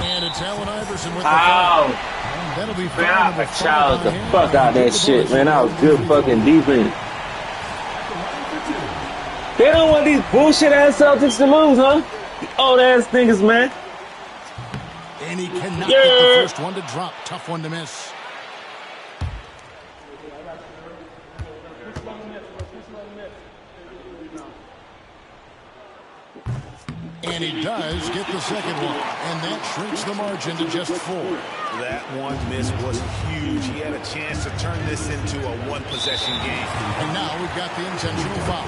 And it's Allen Iverson with the Ow. foul. That'll be Man, foul I number 5 challenged the by him. fuck out of that shit, man. That was good fucking defense. They don't want these bullshit ass Celtics to lose, huh? Old ass niggas, man. And he cannot get the first one to drop. Tough one to miss. And he does get the second one. And that shrinks the margin to just 4. That one miss was huge. He had a chance to turn this into a one-possession game. And now we've got the intentional foul.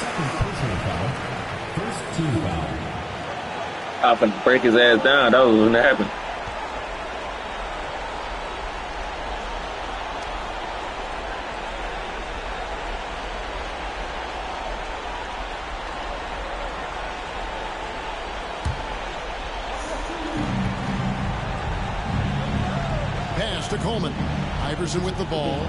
Second personal foul. First team foul. I'm gonna break his ass down. That was gonna happen. Pass to Coleman. Iverson with the ball.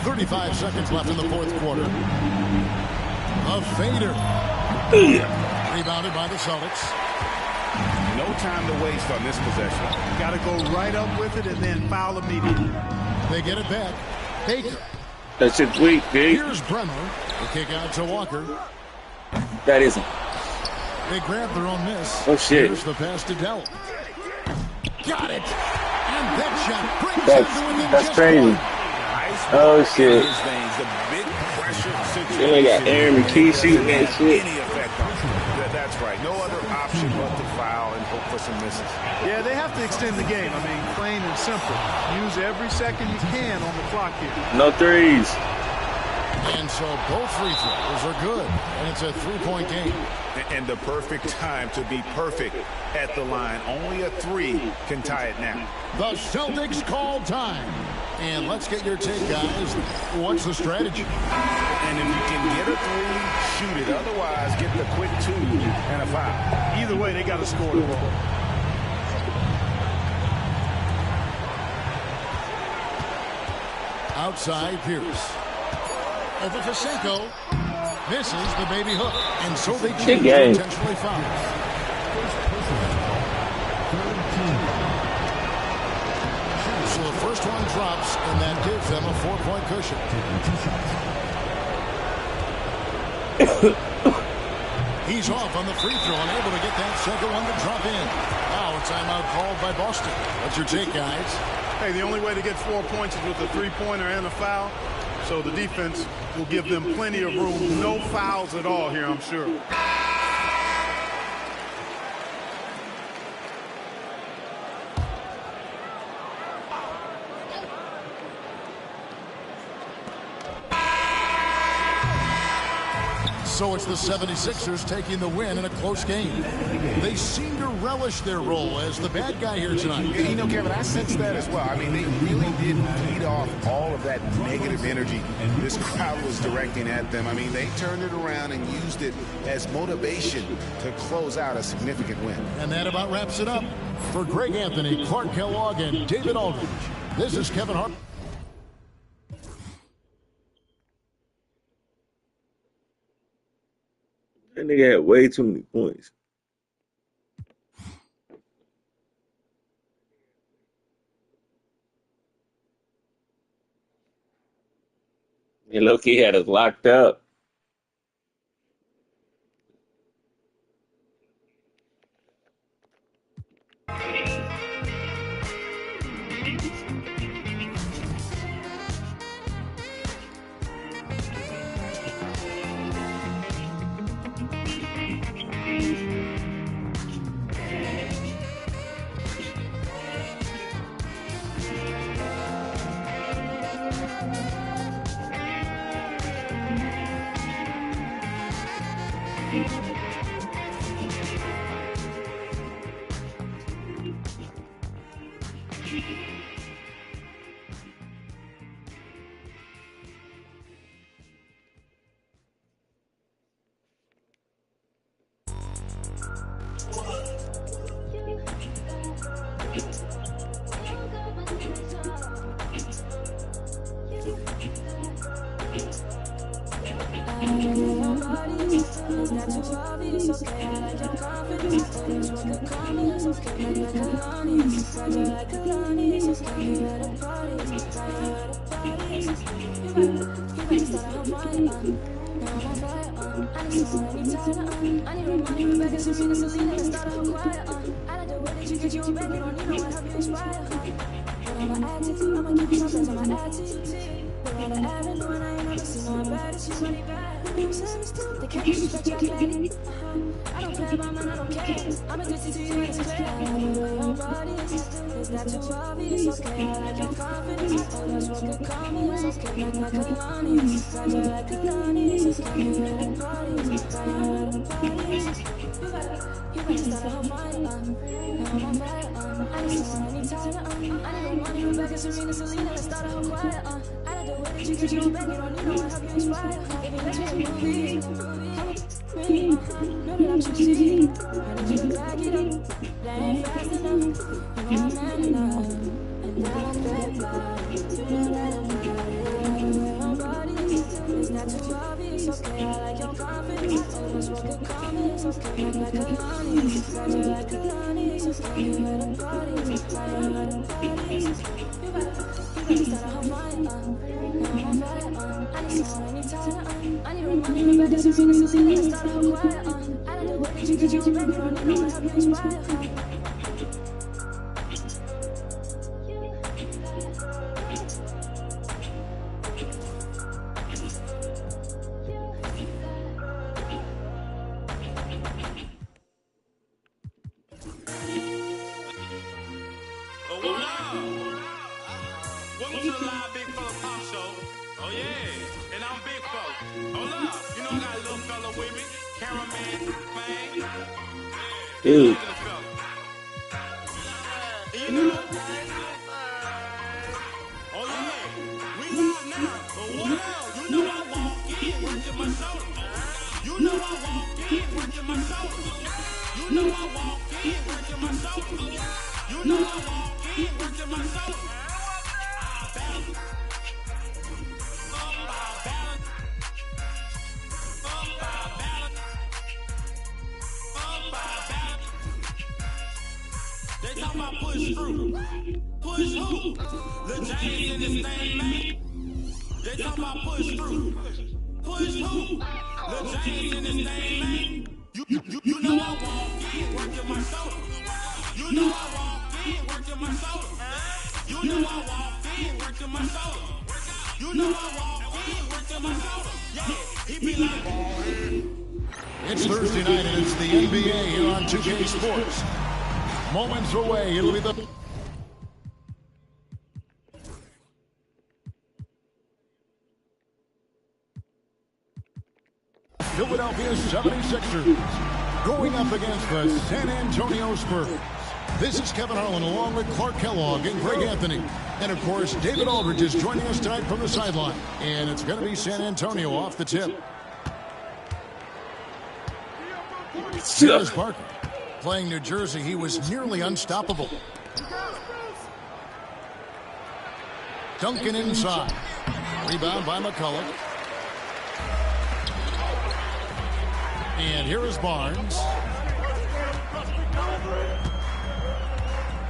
35 seconds left in the fourth quarter. A fader. Rebounded by the Celtics. No time to waste on this possession. Got to go right up with it and then foul immediately. They get it back. Baker. That shit's weak, dude. Here's Bremer. The kick out to Walker. That isn't. They grab their own miss. Oh, shit. Here's the pass to Dell. Got it. And that shot brings them to within That's just crazy. one. Oh, shit. His veins, the big pressure Then they got Aaron McKee shooting that shit. Any effect on him. That's right. No other option but to foul and hope for some misses. Yeah, they have to extend the game. I mean, plain and simple. Use every second you can on the clock here. No threes. And so both free throws are good. And it's a three-point game. And the perfect time to be perfect at the line. Only a three can tie it now. The Celtics call time. And let's get your take, guys. What's the strategy? And if you can get a three, shoot it. Otherwise, get the quick two and a foul. Either way, they got to score the ball. Outside, Pierce. Over Fasenko. Misses the baby hook. And so they change to intentionally foul. So the first one drops, and that gives them a 4-point cushion. He's off on the free throw, unable to get that second one to drop in. Now a timeout called by Boston. What's your take, guys? Hey, the only way to get 4 points is with a three-pointer and a foul. So the defense will give them plenty of room. No fouls at all here, I'm sure. So it's the 76ers taking the win in a close game. They seem to relish their role as the bad guy here tonight. You know, Kevin, I sense that as well. I mean, they really did feed off all of that negative energy this crowd was directing at them. I mean, they turned it around and used it as motivation to close out a significant win. And that about wraps it up. For Greg Anthony, Clark Kellogg, and David Aldridge, this is Kevin Hart. That nigga had way too many points. And low-key had us locked up. Welcome to the live Big Fella Pop Show. Oh yeah, and I'm Big Fella. Hold up, you know I got a little fella with me, Cameraman, man. Dude. And you know, oh yeah, we live now. But what else? You know I walk in, working my shoulder. You know I walk in, working my shoulder. You know I walk in, working my shoulder. You know I walk in, working my shoulder. They talk about push through. Push who? Lil James in this thing, man. They talk about push through. Push who? Lil James in this thing, man. You know I walk in, working my shoulder. You know I walk in, working my shoulder. You know I walk in, working my shoulder. You know I walk in, working my shoulder. Yeah, he be like, it's Thursday night and it's the NBA here on 2K Sports. Moments away, it'll be the Philadelphia 76ers going up against the San Antonio Spurs. This is Kevin Harlan along with Clark Kellogg and Greg Anthony. And of course, David Aldridge is joining us tonight from the sideline. And it's going to be San Antonio off the tip. Here's Parker. Playing New Jersey, he was nearly unstoppable. Duncan inside. Rebound by McCullough. And here is Barnes.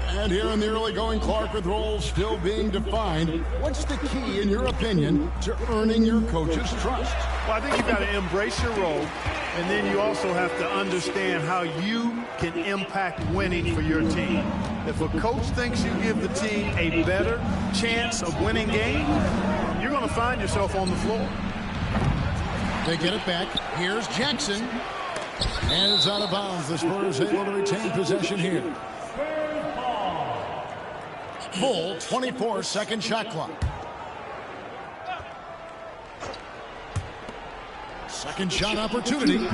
And here in the early going, Clark with roles still being defined. What's the key, in your opinion, to earning your coach's trust? Well, I think you've got to embrace your role, and then you also have to understand how you can impact winning for your team. If a coach thinks you give the team a better chance of winning game, you're going to find yourself on the floor. They get it back. Here's Jackson. And it's out of bounds. The Spurs able to retain possession here. Full 24-second shot clock. Second shot opportunity.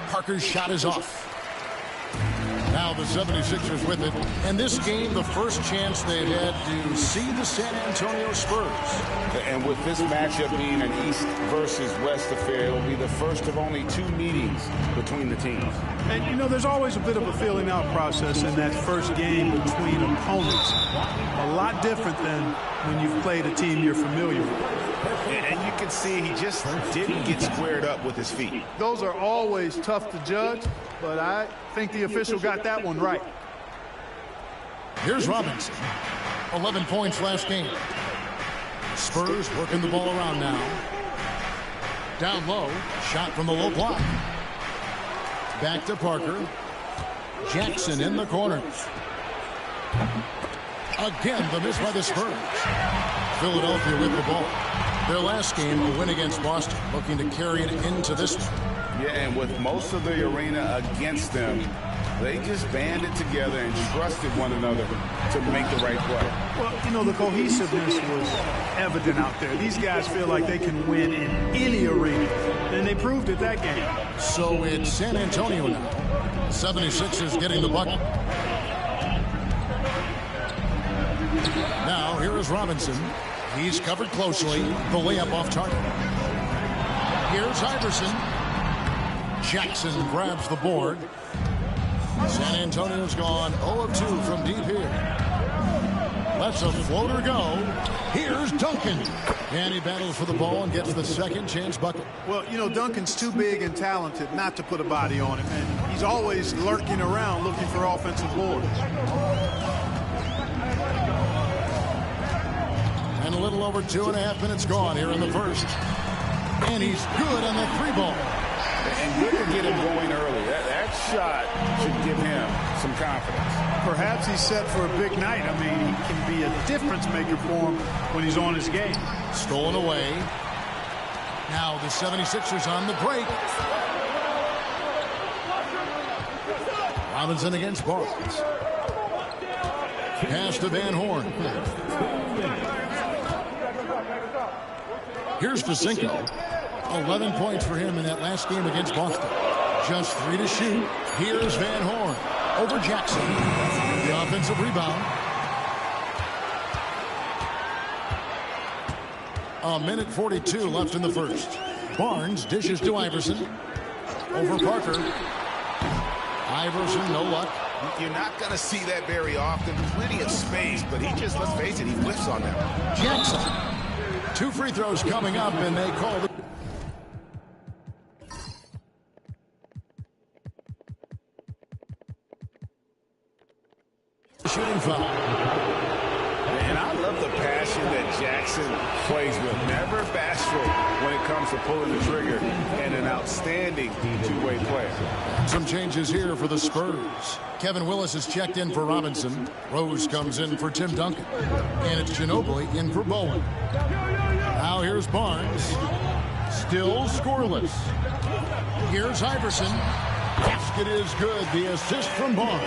Parker's shot is off. Now the 76ers with it. And this game, the first chance they've had to see the San Antonio Spurs. And with this matchup being an East versus West affair, it'll be the first of only 2 meetings between the teams. And, you know, there's always a bit of a filling out process in that first game between opponents. A lot different than when you've played a team you're familiar with. And you can see he just didn't get squared up with his feet. Those are always tough to judge, but I think the official got that one right. Here's Robinson. 11 points last game. Spurs working the ball around now. Down low. Shot from the low block. Back to Parker. Jackson in the corners. Again, the miss by the Spurs. Philadelphia with the ball. Their last game, a win against Boston, looking to carry it into this one. Yeah, and with most of the arena against them, they just banded together and trusted one another to make the right play. Well, you know, the cohesiveness was evident out there. These guys feel like they can win in any arena, and they proved it that game. So it's San Antonio now. 76ers getting the bucket. Now, here is Robinson. He's covered closely. The layup off target. Here's Iverson. Jackson grabs the board. San Antonio's gone 0 of 2 from deep here. Lets a floater go. Here's Duncan. And he battles for the ball and gets the second chance bucket. Well, you know, Duncan's too big and talented not to put a body on him. And he's always lurking around looking for offensive boards. And a little over 2.5 minutes gone here in the first. And he's good on the three ball. And good to get him going early. That shot should give him some confidence. Perhaps he's set for a big night. I mean, he can be a difference maker for him when he's on his game. Stolen away. Now the 76ers on the break. Robinson against Barnes. Pass to Van Horn. Here's Facinko. 11 points for him in that last game against Boston. Just 3 to shoot. Here's Van Horn. Over Jackson. The offensive rebound. A minute 42 left in the first. Barnes dishes to Iverson. Over Parker. Iverson, no luck. You're not going to see that very often. Plenty of space, but he just, let's face it, he whiffs on that. Jackson. 2 free throws coming up, and they call the shooting foul. And I love the passion that Jackson plays with. Never bashful when it comes to pulling the trigger, and an outstanding two-way player. Some changes here for the Spurs. Kevin Willis is checked in for Robinson. Rose comes in for Tim Duncan. And it's Ginobili in for Bowen. Now here's Barnes. Still scoreless. Here's Iverson. Basket is good. The assist from Barnes.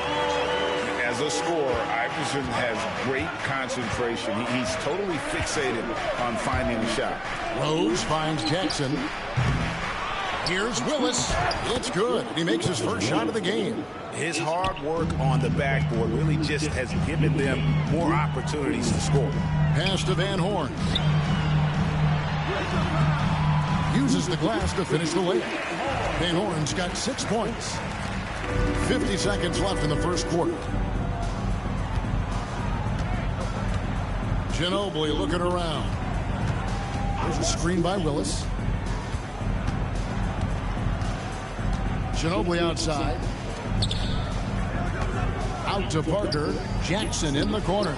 As a scorer, Iverson has great concentration. He's totally fixated on finding a shot. Rose finds Jackson. Here's Willis. It's good. He makes his first shot of the game. His hard work on the backboard really just has given them more opportunities to score. Pass to Van Horn. Uses the glass to finish the layup. Van Horn's got 6 points. 50 seconds left in the first quarter. Ginobili looking around. There's a screen by Willis. Ginobili outside. Out to Parker. Jackson in the corner.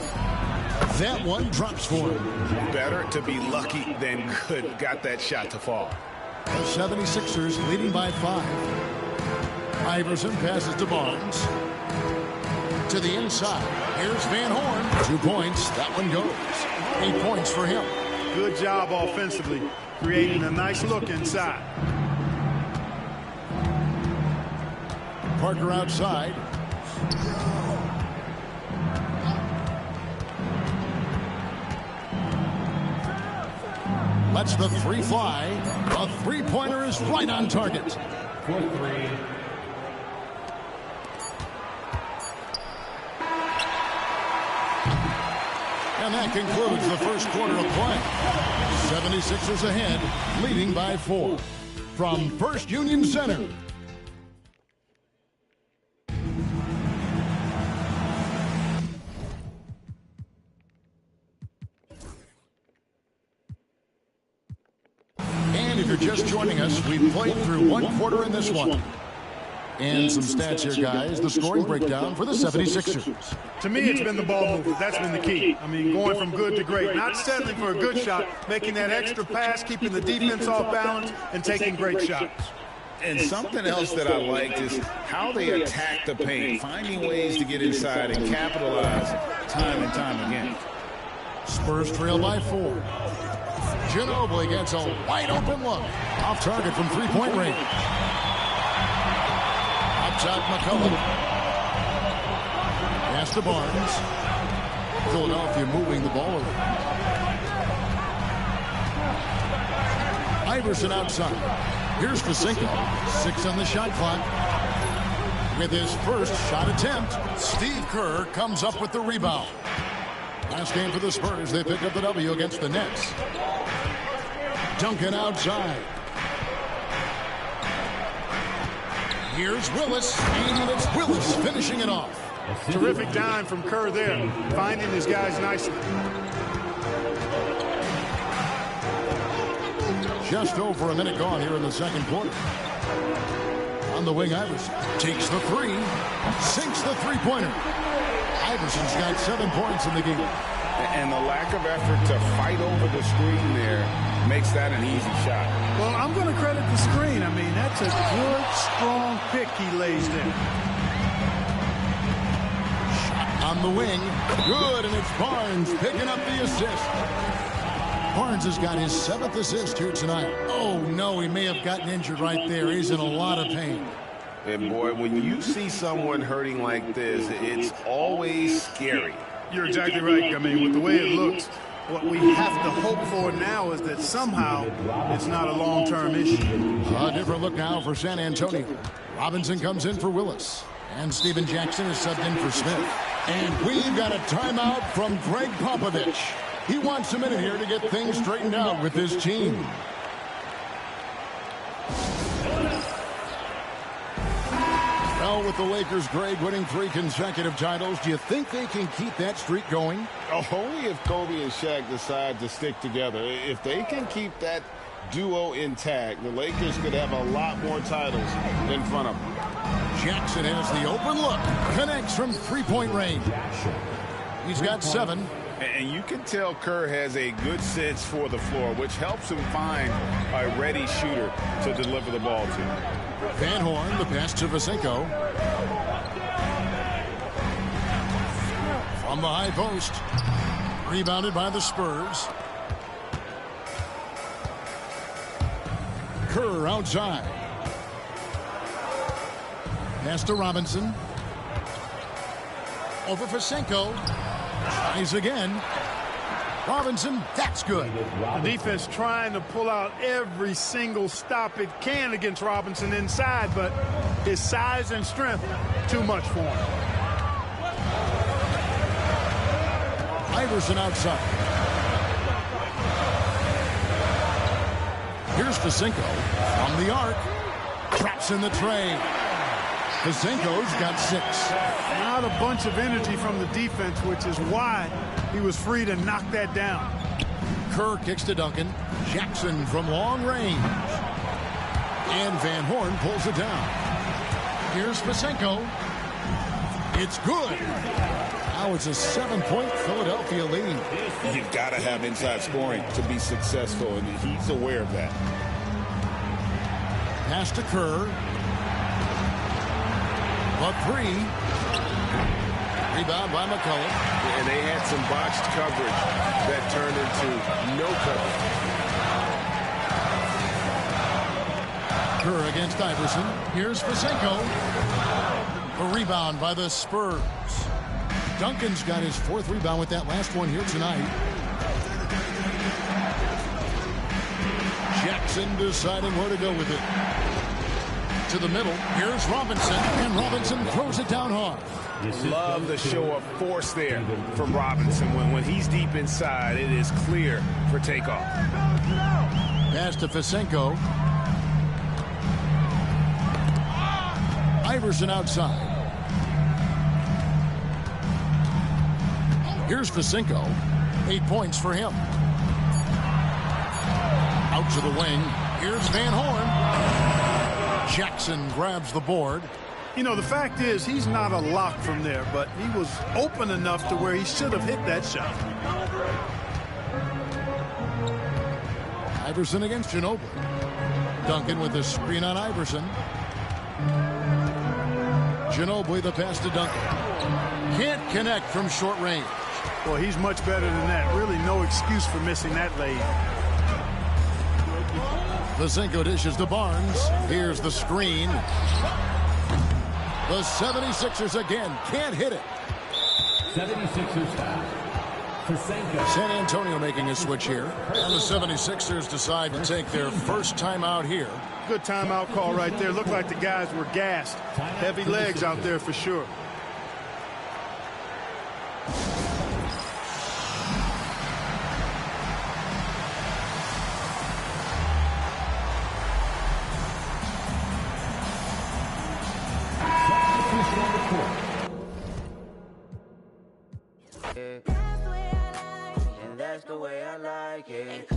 That one drops for him. Better to be lucky than good. Got that shot to fall. The 76ers leading by 5. Iverson passes to Barnes. To the inside. Here's Van Horn. 2 points. That one goes. 8 points for him. Good job offensively, creating a nice look inside. Parker outside. Lets the three fly. A three-pointer is right on target. For 3. And that concludes the first quarter of play. 76ers ahead, leading by 4. From First Union Center. And if you're just joining us, we played through 1 quarter in this one. And some stats here, guys. The scoring breakdown for the 76ers. To me, it's been the ball movement. That's been the key. I mean, going from good to great. Not settling for a good shot, making that extra pass, keeping the defense off balance, and taking great shots. And something else that I liked is how they attack the paint, finding ways to get inside and capitalize time and time again. Spurs trail by 4. Ginobili gets a wide-open look. Off target from three-point range. Up top, McCollum. Pass to Barnes. Philadelphia moving the ball around. Iverson outside. Here's Facinko. 6 on the shot clock. With his first shot attempt, Steve Kerr comes up with the rebound. Last game for the Spurs, they picked up the W against the Nets. Duncan outside. Here's Willis, and it's Willis finishing it off. Terrific dime from Kerr there, finding his guys nicely. Just over a minute gone here in the second quarter. On the wing, Iverson takes the three, sinks the three-pointer. Iverson's got 7 points in the game. And the lack of effort to fight over the screen there makes that an easy shot. Well, I'm going to credit the screen. I mean, that's a good, strong pick he lays there. Shot on the wing. Good, and it's Barnes picking up the assist. Barnes has got his 7th assist here tonight. Oh, no, he may have gotten injured right there. He's in a lot of pain. And, boy, when you see someone hurting like this, it's always scary. You're exactly right. I mean, with the way it looks, what we have to hope for now is that somehow it's not a long-term issue. A different look now for San Antonio. Robinson comes in for Willis. And Steven Jackson is subbed in for Smith. And we've got a timeout from Greg Popovich. He wants a minute here to get things straightened out with his team. Well, with the Lakers, Greg, winning 3 consecutive titles, do you think they can keep that streak going? Only if Kobe and Shaq decide to stick together. If they can keep that duo intact, the Lakers could have a lot more titles in front of them. Jackson has the open look. Connects from three-point range. He's got 7. And you can tell Kerr has a good sense for the floor, which helps him find a ready shooter to deliver the ball to. Van Horn, the pass to Vasenko. From the high post. Rebounded by the Spurs. Kerr outside. Pass to Robinson. Over Vasenko. Tries again. Robinson, that's good. The defense trying to pull out every single stop it can against Robinson inside, but his size and strength, too much for him. Iverson outside. Here's Vasenko from the arc. Traps in the tray. Vasenko's got 6. Not a bunch of energy from the defense, which is why he was free to knock that down. Kerr kicks to Duncan. Jackson from long range. And Van Horn pulls it down. Here's Vasenko. It's good. Now it's a 7-point Philadelphia lead. You've got to have inside scoring to be successful, and he's aware of that. Pass to Kerr. A 3. Rebound by McCollum. And they had some botched coverage that turned into no coverage. Kerr against Iverson. Here's Vasenko. A rebound by the Spurs. Duncan's got his 4th rebound with that last one here tonight. Jackson deciding where to go with it. To the middle. Here's Robinson. And Robinson throws it down hard. Love the show of force there from Robinson. When he's deep inside, it is clear for takeoff. Pass to Vasenko. Iverson outside. Here's Vasenko. 8 points for him. Out to the wing. Here's Van Horn. Jackson grabs the board. You know, the fact is he's not a lock from there, but he was open enough to where he should have hit that shot. Iverson against Ginobili. Duncan with the screen on Iverson. Ginobili the pass to Duncan. Can't connect from short range. Well, he's much better than that. Really no excuse for missing that lay. Vasenko dishes to Barnes. Here's the screen. The 76ers again can't hit it. 76ers foul. Vasenko. San Antonio making a switch here. And the 76ers decide to take their first timeout here. Good timeout call right there. Looked like the guys were gassed. Heavy legs out there for sure. And that's the way I like it.